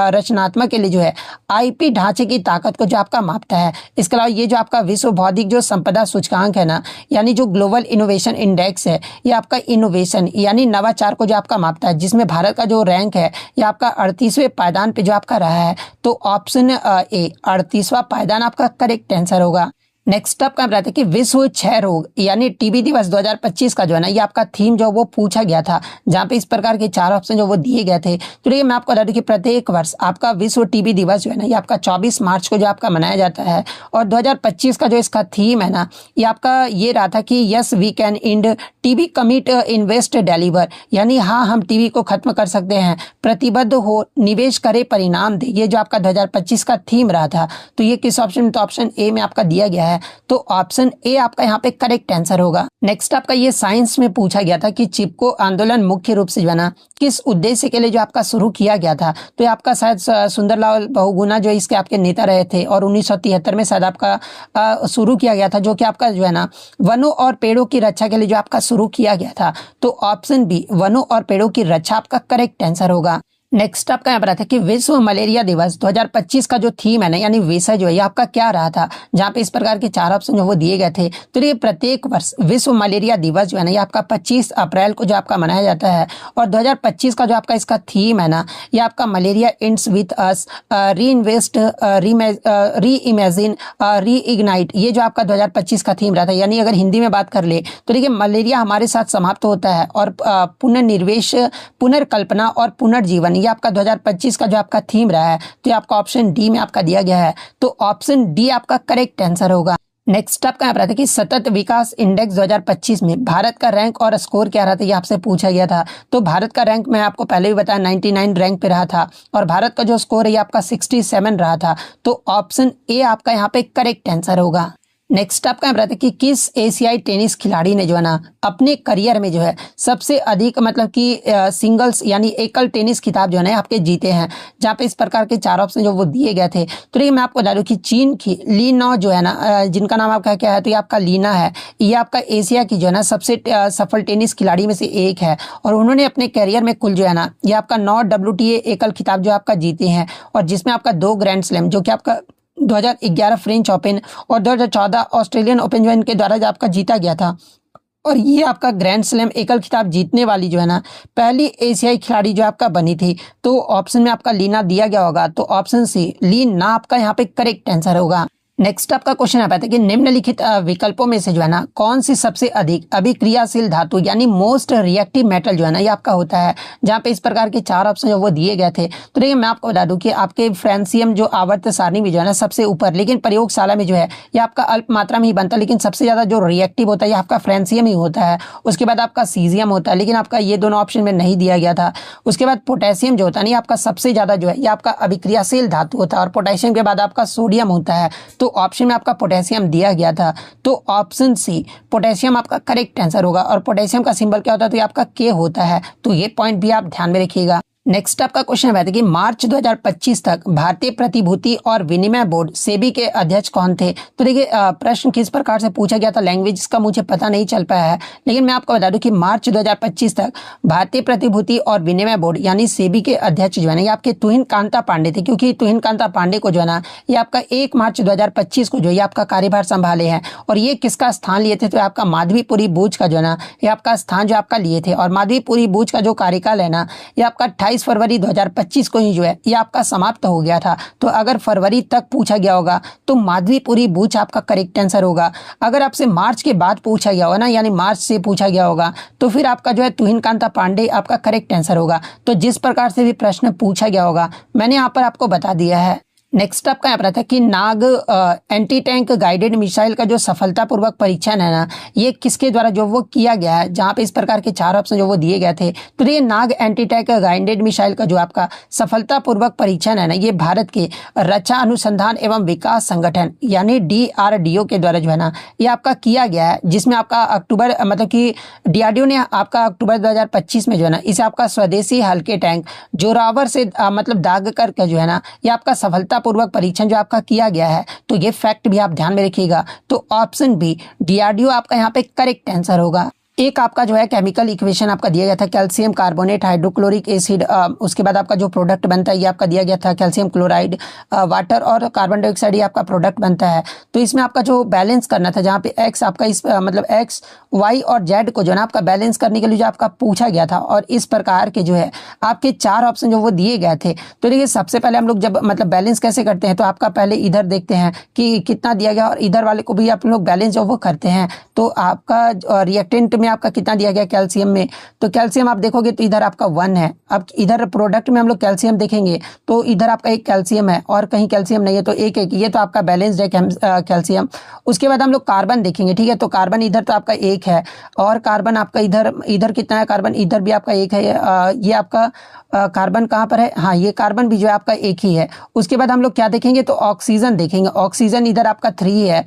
रचनात्मक के लिए जो है आईपी ढांचे की ताकत को जो आपका मापता है। इसके अलावा ये जो आपका विश्व बौद्धिक जो संपदा सूचकांक है ना यानी जो ग्लोबल इनोवेशन इंडेक्स है ये आपका इनोवेशन यानी नवाचार को जो आपका मापता है, जिसमें भारत का जो रैंक है ये आपका 38वें पायदान पे जो आपका रहा है। तो ऑप्शन ए 38वां पायदान आपका करेक्ट आंसर होगा। नेक्स्ट आपका यहाँ रहता है कि विश्व क्षय रोग यानी टीबी दिवस 2025 का जो है ना ये आपका थीम जो वो पूछा गया था, जहाँ पे इस प्रकार के 4 ऑप्शन जो वो दिए गए थे। तो देखिए मैं आपको बता दूं कि प्रत्येक वर्ष आपका विश्व टीबी दिवस जो है ना ये आपका 24 मार्च को जो आपका मनाया जाता है। और 2025 का जो इसका थीम है ना ये आपका ये रहा था कि yes we can end TB commit invest deliver, यानी हाँ हम टीबी को खत्म कर सकते हैं, प्रतिबद्ध हो, निवेश करे, परिणाम दे। ये जो आपका 2025 का थीम रहा था। तो ये किस ऑप्शन में, तो ऑप्शन ए में आपका दिया गया है। तो ऑप्शन ए आपका यहाँ पे करेक्ट आंसर होगा। नेक्स्ट आपका ये साइंस में पूछा गया था कि चिपको आंदोलन मुख्य रूप से जो है ना किस उद्देश्य के लिए जो आपका शुरू किया गया था। तो ये आपका शायद सुंदरलाल बहुगुणा जो इसके आपके नेता रहे थे और 1973 में शायद आपका शुरू किया गया था, जो कि आपका जो है ना वनों और पेड़ों की रक्षा के लिए जो आपका शुरू किया गया था। तो ऑप्शन बी वनों और पेड़ों की रक्षा आपका करेक्ट आंसर होगा। नेक्स्ट आपका यहाँ पर आता है कि विश्व मलेरिया दिवस 2025 का जो थीम है ना यानी विषय जो है ये आपका क्या रहा था, जहाँ पे इस प्रकार के 4 ऑप्शन जो वो दिए गए थे। तो ये प्रत्येक वर्ष विश्व मलेरिया दिवस जो है ना ये आपका 25 अप्रैल को जो आपका मनाया जाता है। और 2025 का जो आपका इसका थीम है ना ये आपका मलेरिया एंड्स विथ अस, री इन्वेस्ट, री इमेजिन, री इग्नाइट, ये जो आपका 2025 का थीम रहा था। यानी अगर हिंदी में बात कर ले तो देखिए मलेरिया हमारे साथ समाप्त होता है और पुनर्निवेश, पुनर्कल्पना और पुनर्जीवन, ये आपका 2025 का जो आपका थीम रहा है। तो ये आपका ऑप्शन डी में आपका दिया गया है। तो ऑप्शन डी आपका करेक्ट आंसर होगा। नेक्स्ट आपका यहाँ पर आता है कि सतत विकास इंडेक्स 2025 में भारत का रैंक और स्कोर क्या रहा था, ये आपसे पूछा गया था। तो भारत का रैंक मैं आपको पहले भी बताया 99 रैंक पे रहा था और भारत का जो स्कोर है ये आपका 67 रहा था। तो ऑप्शन ए आपका यहाँ पे करेक्ट आंसर होगा। नेक्स्ट आपका यहाँ है कि किस एशियाई टेनिस खिलाड़ी ने जो है ना अपने करियर में जो है सबसे अधिक मतलब कि सिंगल्स यानी एकल टेनिस खिताब जो है ना आपके जीते हैं, जहाँ पे इस प्रकार के 4 ऑप्शन जो वो दिए गए थे। तो ये मैं आपको बता दूं कि चीन की ली नौ जो है ना जिनका नाम आपका क्या है, तो ये आपका लीना है। ये आपका एशिया की जो है ना सबसे सफल टेनिस खिलाड़ी में से एक है और उन्होंने अपने करियर में कुल जो है ना ये आपका 9 WTA एकल खिताब जो आपका जीते हैं, और जिसमें आपका 2 ग्रैंड स्लैम जो कि आपका 2011 फ्रेंच ओपन और 2014 ऑस्ट्रेलियन ओपन जो इनके द्वारा जो आपका जीता गया था। और ये आपका ग्रैंड स्लैम एकल खिताब जीतने वाली जो है ना पहली एशियाई खिलाड़ी जो आपका बनी थी। तो ऑप्शन में आपका लीना दिया गया होगा। तो ऑप्शन सी लीना आपका यहाँ पे करेक्ट आंसर होगा। नेक्स्ट आपका क्वेश्चन आता है कि निम्नलिखित विकल्पों में से जो है ना कौन सी सबसे अधिक अभिक्रियाशील धातु यानी मोस्ट रिएक्टिव मेटल जो है ना ये आपका होता है, जहाँ पे इस प्रकार के 4 ऑप्शन जो वो दिए गए थे। तो देखिए मैं आपको बता दूं कि आपके फ्रांसियम जो आवर्त सारणी में जो है ना सबसे ऊपर, लेकिन प्रयोगशाला में जो है ये आपका अल्प मात्रा में ही बनता है, लेकिन सबसे ज्यादा जो रिएक्टिव होता है ये आपका फ्रांसियम ही होता है। उसके बाद आपका सीजियम होता है, लेकिन आपका ये दोनों ऑप्शन में नहीं दिया गया था। उसके बाद पोटेशियम जो होता है ना आपका सबसे ज्यादा जो है ये आपका अभिक्रियाशील धातु होता है, और पोटेशियम के बाद आपका सोडियम होता है। तो ऑप्शन में आपका पोटेशियम दिया गया था। तो ऑप्शन सी पोटेशियम आपका करेक्ट आंसर होगा। और पोटेशियम का सिंबल क्या होता है, तो ये आपका के होता है। तो ये पॉइंट भी आप ध्यान में रखिएगा। नेक्स्ट आपका क्वेश्चन है कि मार्च 2025 तक भारतीय प्रतिभूति और विनिमय बोर्ड सेबी के अध्यक्ष कौन थे। तो देखिए प्रश्न किस प्रकार से पूछा गया था, लैंग्वेज का मुझे पता नहीं चल पाया है, लेकिन मैं आपको बता दूं कि मार्च 2025 तक भारतीय प्रतिभूति और विनिमय बोर्ड यानी सेबी के अध्यक्ष जो है ना ये आपके तुहिन कांता पांडे थे, क्योंकि तुहिन कांता पांडे को जो है ना ये आपका 1 मार्च 2025 को जो ये आपका कार्यभार संभाले हैं। और ये किसका स्थान लिए थे, तो आपका माधवीपुरी बूच का जो है ना ये आपका स्थान जो आपका लिए थे। और माधवीपुरी बूच का जो कार्यकाल है ना ये आपका 28 फरवरी 2025 को ही जो है ये आपका समाप्त हो गया था। तो अगर फरवरी तक पूछा गया होगा तो माधवीपुरी बूच आपका करेक्ट आंसर होगा। अगर आपसे मार्च के बाद पूछा गया होगा ना यानी मार्च से पूछा गया होगा तो फिर आपका जो है तुहिन कांता पांडे आपका करेक्ट आंसर होगा। तो जिस प्रकार से भी प्रश्न पूछा गया होगा मैंने यहाँ पर आपको बता दिया है। नेक्स्ट आपका यहाँ पर आता है कि नाग एंटी टैंक गाइडेड मिसाइल का जो सफलतापूर्वक परीक्षण है ना ये किसके द्वारा जो वो किया गया है, जहाँ पे इस प्रकार के 4 ऑप्शन जो वो दिए गए थे। तो ये नाग एंटी टैंक गाइडेड मिसाइल का जो आपका सफलतापूर्वक परीक्षण है ना ये भारत के रक्षा अनुसंधान एवं विकास संगठन यानी DRDO के द्वारा जो है ना ये आपका किया गया है, जिसमें आपका अक्टूबर मतलब कि DRDO ने आपका अक्टूबर 2025 में जो है ना इसे आपका स्वदेशी हल्के टैंक जोरावर से मतलब दाग करके जो है ना ये आपका सफलता पूर्वक परीक्षण जो आपका किया गया है। तो ये फैक्ट भी आप ध्यान में रखिएगा। तो ऑप्शन बी DRDO आपका यहाँ पे करेक्ट आंसर होगा। एक आपका जो है केमिकल इक्वेशन आपका दिया गया था कैल्शियम कार्बोनेट हाइड्रोक्लोरिक एसिड, उसके बाद आपका जो प्रोडक्ट बनता है ये आपका दिया गया था कैल्शियम क्लोराइड, वाटर और कार्बन डाइऑक्साइड, ये आपका प्रोडक्ट बनता है। तो इसमें आपका जो बैलेंस करना था, जहाँ पे एक्स आपका इस मतलब एक्स वाई और जेड को जो है ना आपका बैलेंस करने के लिए जो आपका पूछा गया था, और इस प्रकार के जो है आपके 4 ऑप्शन जो वो दिए गए थे। तो देखिए सबसे पहले हम लोग जब मतलब बैलेंस कैसे करते हैं, तो आपका पहले इधर देखते हैं कि कितना दिया गया और इधर वाले को भी आप लोग बैलेंस जो वो करते हैं। तो आपका रिएक्टेंट में आपका कितना दिया गया कैल्शियम में, तो कैल्शियम आप देखोगे तो इधर आपका 1 है। अब इधर प्रोडक्ट में हम लोग कैल्शियम देखेंगे तो इधर आपका एक कैल्शियम है और कहीं कैल्शियम नहीं है, तो एक ये तो आपका बैलेंस्ड है कैल्शियम। उसके बाद हम लोग कार्बन देखेंगे, ठीक है, तो कार्बन इधर तो आपका 1 है और कार्बन आपका इधर कितना है, कार्बन इधर भी आपका 1 है। ये आपका कार्बन कहाँ पर है, हाँ ये कार्बन भी जो है आपका 1 ही है। उसके बाद हम लोग क्या देखेंगे, तो ऑक्सीजन देखेंगे, ऑक्सीजन इधर आपका 3 है।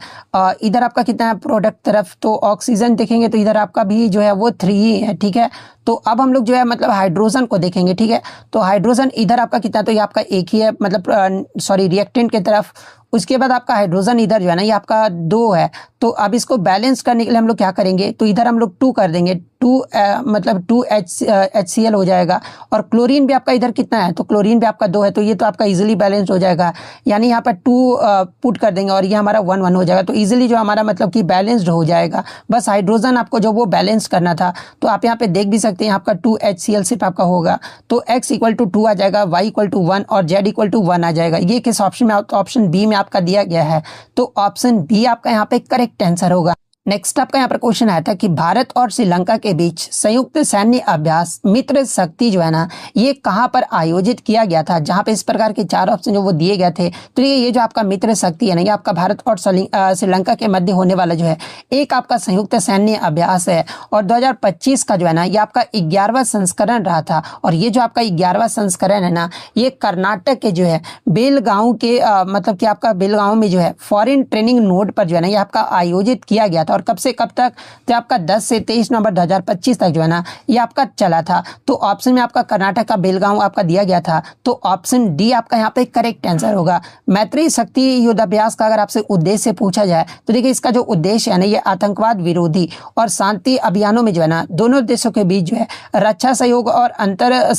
इधर आपका कितना है प्रोडक्ट तरफ, तो ऑक्सीजन देखेंगे तो इधर आपका भी जो है वो 3 ही है, ठीक है। तो अब हम लोग जो है मतलब हाइड्रोजन को देखेंगे, ठीक है, तो हाइड्रोजन इधर आपका कितना, तो ये आपका 1 ही है, मतलब सॉरी रिएक्टेंट की तरफ। उसके बाद आपका हाइड्रोजन इधर जो है ना ये आपका 2 है। तो अब इसको बैलेंस करने के लिए हम लोग क्या करेंगे, तो इधर हम लोग 2 कर देंगे, 2 मतलब 2 HCl हो जाएगा। और क्लोरीन भी आपका इधर कितना है, तो क्लोरीन भी आपका 2 है, तो ये तो आपका इजीली बैलेंस हो जाएगा, यानी यहाँ पर 2 पुट कर देंगे और ये हमारा 1 1 हो जाएगा। तो इजीली जो हमारा मतलब कि बैलेंस्ड हो जाएगा। बस हाइड्रोजन आपको जो वो बैलेंस करना था, तो आप यहाँ पे देख भी सकते हैं आपका 2 HCl सिर्फ आपका होगा। तो x = 2 आ जाएगा, y = 1 और z = 1 आ जाएगा। ये किस ऑप्शन में, ऑप्शन बी में आपका दिया गया है। तो ऑप्शन बी आपका यहाँ पे करेक्ट आंसर होगा। नेक्स्ट आपका यहाँ पर क्वेश्चन आया था कि भारत और श्रीलंका के बीच संयुक्त सैन्य अभ्यास मित्र शक्ति जो है ना ये कहाँ पर आयोजित किया गया था, जहाँ पे इस प्रकार के 4 ऑप्शन जो वो दिए गए थे। तो ये जो आपका मित्र शक्ति है ना ये आपका भारत और श्रीलंका के मध्य होने वाला जो है एक आपका संयुक्त सैन्य अभ्यास है। और 2025 का जो है ना ये आपका 11वां संस्करण रहा था। और ये जो आपका 11वां संस्करण है ना ये कर्नाटक के जो है बेलगांव के मतलब कि आपका बेलगांव में जो है फॉरेन ट्रेनिंग नोड पर जो है ना ये आपका आयोजित किया गया था। और कब से कब तक, तो आपका 10 से 23 नवंबर 2025 तक जो है ना ये आपका चला था। तो ऑप्शन में आपका कर्नाटक का बेलगांव आपका दिया गया था। तो ऑप्शन डी आपका यहाँ पे करेक्ट आंसर होगा। मैत्री शक्ति युद्धाभ्यास का अगर आपसे उद्देश्य पूछा जाए तो देखिए इसका जो उद्देश्य है ना ये आतंकवाद विरोधी और शांति अभियानों में जो है ना दोनों देशों के बीच जो है रक्षा सहयोग और अंतर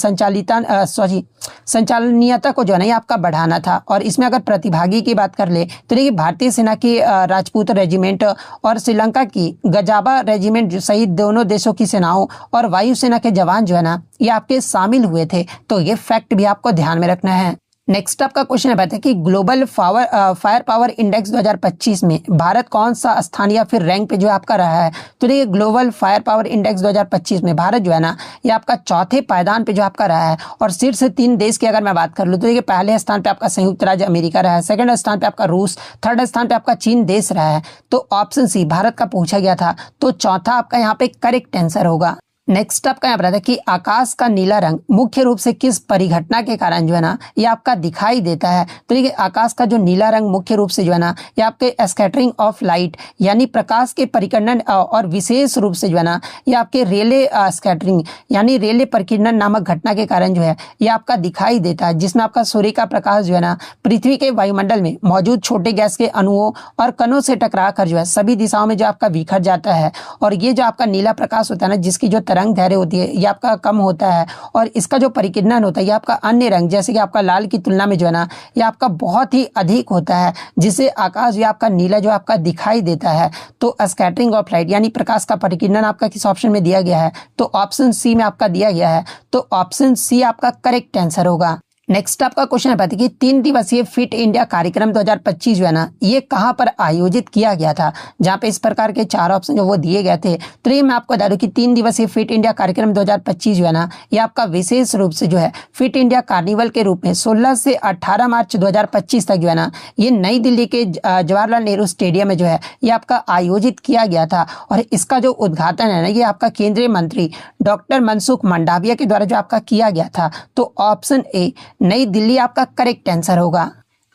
संचालनीयता को जो है ना ये आपका बढ़ाना था। और इसमें अगर प्रतिभागी की बात कर ले तो देखिए भारतीय सेना की राजपूत रेजिमेंट और श्रीलंका की गजाबा रेजिमेंट सहित दोनों देशों की सेनाओं और वायुसेना के जवान जो है ना ये आपके शामिल हुए थे। तो ये फैक्ट भी आपको ध्यान में रखना है। नेक्स्ट आपका क्वेश्चन है कि ग्लोबल फायर पावर इंडेक्स 2025 में भारत कौन सा स्थान या फिर रैंक पे जो आपका रहा है। तो देखिए ग्लोबल फायर पावर इंडेक्स 2025 में भारत जो है ना ये आपका चौथे पायदान पे जो आपका रहा है। और शीर्ष 3 देश की अगर मैं बात कर लूँ तो देखिए पहले स्थान पे आपका संयुक्त राज्य अमेरिका रहा है, सेकंड स्थान पे आपका रूस, थर्ड स्थान पे आपका चीन देश रहा है। तो ऑप्शन सी भारत का पूछा गया था, तो चौथा आपका यहाँ पे करेक्ट आंसर होगा। नेक्स्ट आपका यहाँ पर था कि आकाश का नीला रंग मुख्य रूप से किस परिघटना के कारण जो है ना ये आपका दिखाई देता है। तो देखिए आकाश का जो नीला रंग मुख्य रूप से जो है ना ये आपके स्कैटरिंग ऑफ लाइट यानी प्रकाश के परिकिरण और विशेष रूप से जो है ना ये आपके रेले स्कैटरिंग यानी रेले परिकिरण नामक घटना के कारण जो है ये आपका दिखाई देता है, जिसमें आपका सूर्य का प्रकाश जो है ना पृथ्वी के वायुमंडल में मौजूद छोटे गैस के अणुओं और कणों से टकरा कर जो है सभी दिशाओं में जो आपका बिखर जाता है। और ये जो आपका नीला प्रकाश होता है ना जिसकी जो रंग धैर्य होती है ये आपका कम होता है। और इसका जो परिकिरण होता है ये आपका अन्य रंग जैसे कि आपका लाल की तुलना में जो है ना ये आपका बहुत ही अधिक होता है, जिससे आकाश जो आपका नीला जो आपका दिखाई देता है। तो स्कैटरिंग ऑफ लाइट यानी प्रकाश का परिकिरण आपका किस ऑप्शन में दिया गया है, तो ऑप्शन सी में आपका दिया गया है। तो ऑप्शन सी आपका करेक्ट आंसर होगा। नेक्स्ट आपका क्वेश्चन है कि 3 दिवसीय फिट इंडिया कार्यक्रम 2025 जो है ना ये कहाँ पर आयोजित किया गया था, जहाँ पे इस प्रकार के 4 ऑप्शन जो वो दिए गए थे। तो ये मैं आपको बता दूं कि 3 दिवसीय फिट इंडिया कार्यक्रम 2025 जो है ना ये आपका विशेष रूप से जो है फिट इंडिया कार्निवल के रूप में 16 से 18 मार्च 2025 तक जो है ना ये नई दिल्ली के जवाहरलाल नेहरू स्टेडियम में जो है ये आपका आयोजित किया गया था। और इसका जो उद्घाटन है ना ये आपका केंद्रीय मंत्री डॉक्टर मनसुख मंडाविया के द्वारा जो आपका किया गया था। तो ऑप्शन ए नई दिल्ली आपका करेक्ट आंसर होगा।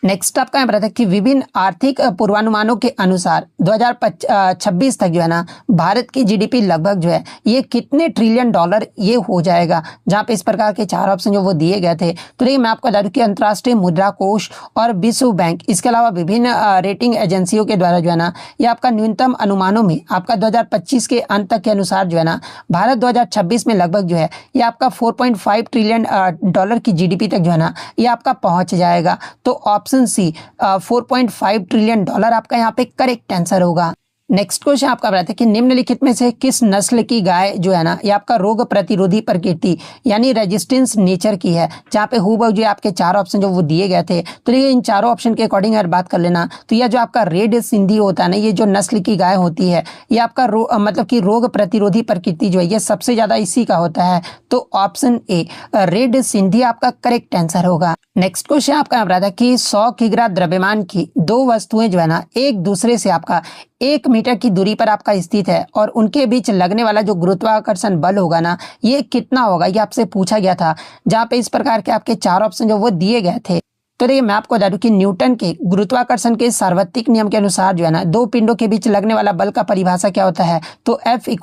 नेक्स्ट आपका यहाँ पर आता है कि विभिन्न आर्थिक पूर्वानुमानों के अनुसार 2026 तक जो है ना भारत की जीडीपी लगभग जो है ये कितने ट्रिलियन डॉलर ये हो जाएगा, जहाँ पे इस प्रकार के 4 ऑप्शन जो वो दिए गए थे। तो देखिए मैं आपको बता दूं कि अंतर्राष्ट्रीय मुद्रा कोष और विश्व बैंक इसके अलावा विभिन्न रेटिंग एजेंसियों के द्वारा जो है ना ये आपका न्यूनतम अनुमानों में आपका 2025 के अंत तक के अनुसार जो है ना भारत 2026 में लगभग जो है ये आपका 4.5 ट्रिलियन डॉलर की जीडीपी तक जो है ना ये आपका पहुंच जाएगा। तो ऑप्शन सी 4.5 ट्रिलियन डॉलर आपका यहाँ पे करेक्ट आंसर होगा। नेक्स्ट क्वेश्चन आपका बताते हैं कि निम्नलिखित में से किस नस्ल की गाय जो है ना ये आपका रोग प्रतिरोधी प्रकृति यानी रेजिस्टेंस नेचर की है, जहाँ पे हूबहू जो आपके 4 ऑप्शन जो वो दिए गए थे। तो ये इन चारों ऑप्शन के अकॉर्डिंग अगर बात कर लेना तो यह जो आपका रेड सिंधी होता है ना, ये जो नस्ल की गाय होती है ये आपका मतलब कि रोग प्रतिरोधी प्रकृति जो है ये सबसे ज्यादा इसी का होता है। तो ऑप्शन ए रेड सिंधी आपका करेक्ट आंसर होगा। नेक्स्ट क्वेश्चन आपका यहाँ बताता है कि 100 किग्रा द्रव्यमान की 2 वस्तुएं जो है ना एक दूसरे से आपका 1 मीटर की दूरी पर आपका स्थित है और उनके बीच लगने वाला जो गुरुत्वाकर्षण बल होगा ना ये कितना होगा, ये आपसे पूछा गया था, जहाँ पे इस प्रकार के आपके 4 ऑप्शन जो वो दिए गए थे। तो देखिए मैं आपको बता दूं कि न्यूटन के गुरुत्वाकर्षण के सार्वत्रिक नियम के अनुसार जो है ना 2 पिंडों के बीच लगने वाला बल का परिभाषा क्या होता है, तो F =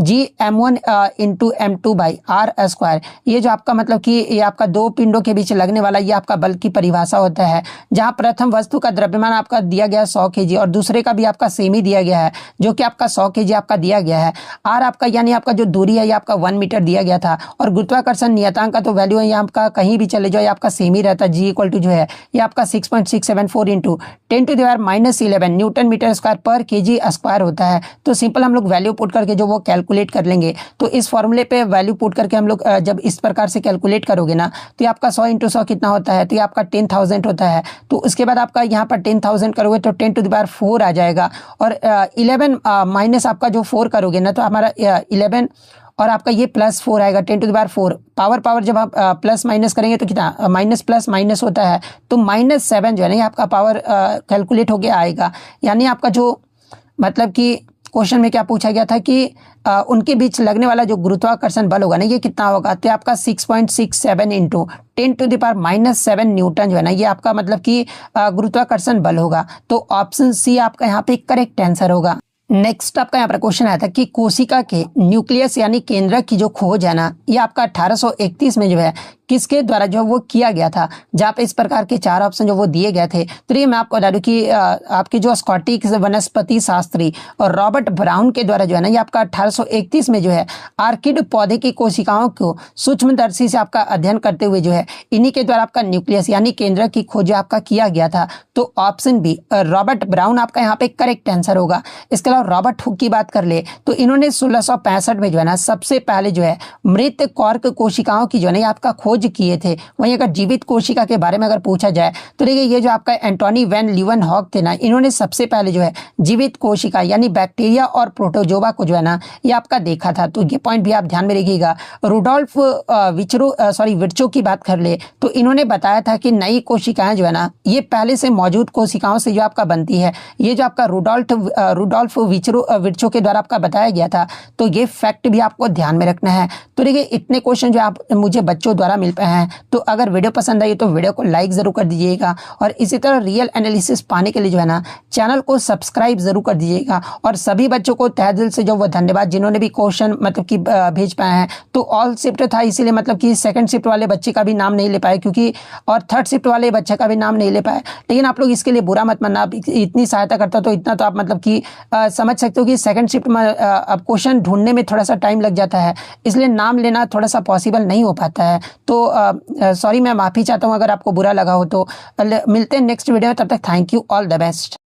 Gm1 × M2/r²। ये जो आपका मतलब कि ये आपका 2 पिंडों के बीच लगने वाला ये आपका बल की परिभाषा होता है, जहां प्रथम वस्तु का द्रव्यमान आपका दिया गया 100 kg और दूसरे का भी आपका सेम ही दिया गया है जो कि आपका 100 kg आपका दिया गया है। r आपका यानी आपका जो दूरी है ये आपका 1 मीटर दिया गया था और गुरुत्वाकर्षण नियतांक का तो वैल्यू है यहाँ आपका कहीं भी चले जाओ ये आपका सेम ही रहता है। G जो है ये आपका 6.674 × 10⁻11 न्यूटन मीटर स्क्वायर पर केजी स्क्वायर होता है। तो सिंपल हम लोग वैल्यू पुट करके जो वो कैलकुलेट कर लेंगे, तो इस फॉर्मूले पे वैल्यू पुट करके हम लोग जब इस प्रकार से कैलकुलेट करोगे ना तो ये आपका 100 × 100 कितना होता है, तो ये आपका 10,000 होता है। तो उसके बाद आपका यहाँ पर 10,000 करोगे तो 10⁻4 आ जाएगा और 11 माइनस आपका जो 4 करोगे ना तो हमारा 11 और आपका ये +4 आएगा 10⁻4। पावर जब आप प्लस माइनस करेंगे तो कितना माइनस प्लस माइनस होता है, तो -7 जो है ना ये आपका पावर कैलकुलेट होके आएगा। यानी आपका जो मतलब कि क्वेश्चन में क्या पूछा गया था कि उनके बीच लगने वाला जो गुरुत्वाकर्षण बल होगा ना ये कितना होगा, तो आपका 6.67 × 10⁻⁷ न्यूटन जो है ना ये आपका मतलब कि गुरुत्वाकर्षण बल होगा। तो ऑप्शन सी आपका यहाँ पे करेक्ट आंसर होगा। नेक्स्ट आपका यहाँ पर क्वेश्चन आया था कि कोशिका के न्यूक्लियस यानी केंद्रक की जो खोज है ना ये आपका 1831 में जो है किसके द्वारा जो वो किया गया था, जहाँ पे इस प्रकार के 4 ऑप्शन जो वो दिए गए थे। तो ये मैं आपको बता दूं कि आपके जो स्कॉटिश वनस्पति शास्त्री और रॉबर्ट ब्राउन के द्वारा जो है ना ये आपका 1831 में जो है आर्किड पौधे की कोशिकाओं को सूक्ष्मदर्शी से आपका अध्ययन करते हुए जो है इन्हीं के द्वारा आपका न्यूक्लियस यानी केंद्र की खोज आपका किया गया था। तो ऑप्शन बी रॉबर्ट ब्राउन आपका यहाँ पे करेक्ट आंसर होगा। इसके अलावा रॉबर्ट हुक की बात कर ले तो इन्होंने 1665 में जो है ना सबसे पहले जो है मृत कॉर्क कोशिकाओं की जो है ना आपका खोज किए थे। वहीं अगर जीवित कोशिका के बारे में अगर पूछा जाए तो देखिए ये जो आपका एंटोनी वैन लीeuwenhoek थे ना इन्होंने सबसे पहले जो है जीवित कोशिका यानी बैक्टीरिया और प्रोटोजोवा को जो है ना ये आपका देखा था। तो ये पॉइंट भी आप ध्यान में रखिएगा। रुडोल्फ विर्चो की बात कर ले तो इन्होंने बताया था कि नई कोशिकाएं जो है ना ये पहले से मौजूद कोशिकाओं से जो आपका बनती है। ये जो आपका रुडोल्फ विर्चो के द्वारा आपका बताया गया था। तो ये फैक्ट भी आपको ध्यान में रखना है। तो देखिए इतने क्वेश्चन जो आप मुझे बच्चों द्वारा मिल पाए हैं। तो अगर वीडियो पसंद आई तो वीडियो को लाइक जरूर कर दीजिएगा और इसी तरह रियल एनालिसिस पाने के लिए जो है ना चैनल को सब्सक्राइब जरूर कर दीजिएगा। और सभी बच्चों को तहे दिल से जो वो धन्यवाद जिन्होंने भी क्वेश्चन मतलब कि भेज पाए हैं। तो ऑल शिफ्ट था इसीलिए मतलब कि सेकंड शिफ्ट वाले बच्चे का भी नाम नहीं ले पाए क्योंकि और थर्ड शिफ्ट वाले बच्चे का भी नाम नहीं ले पाए। लेकिन आप लोग इसके लिए बुरा मत मानना, इतनी सहायता करता तो इतना तो आप मतलब कि समझ सकते हो कि सेकंड शिफ्ट में अब क्वेश्चन ढूंढने में थोड़ा सा टाइम लग जाता है, इसलिए नाम लेना थोड़ा सा पॉसिबल नहीं हो पाता है। तो सॉरी, मैं माफ़ी चाहता हूँ अगर आपको बुरा लगा हो। तो मिलते हैं नेक्स्ट वीडियो में, तब तक thank you, all the best.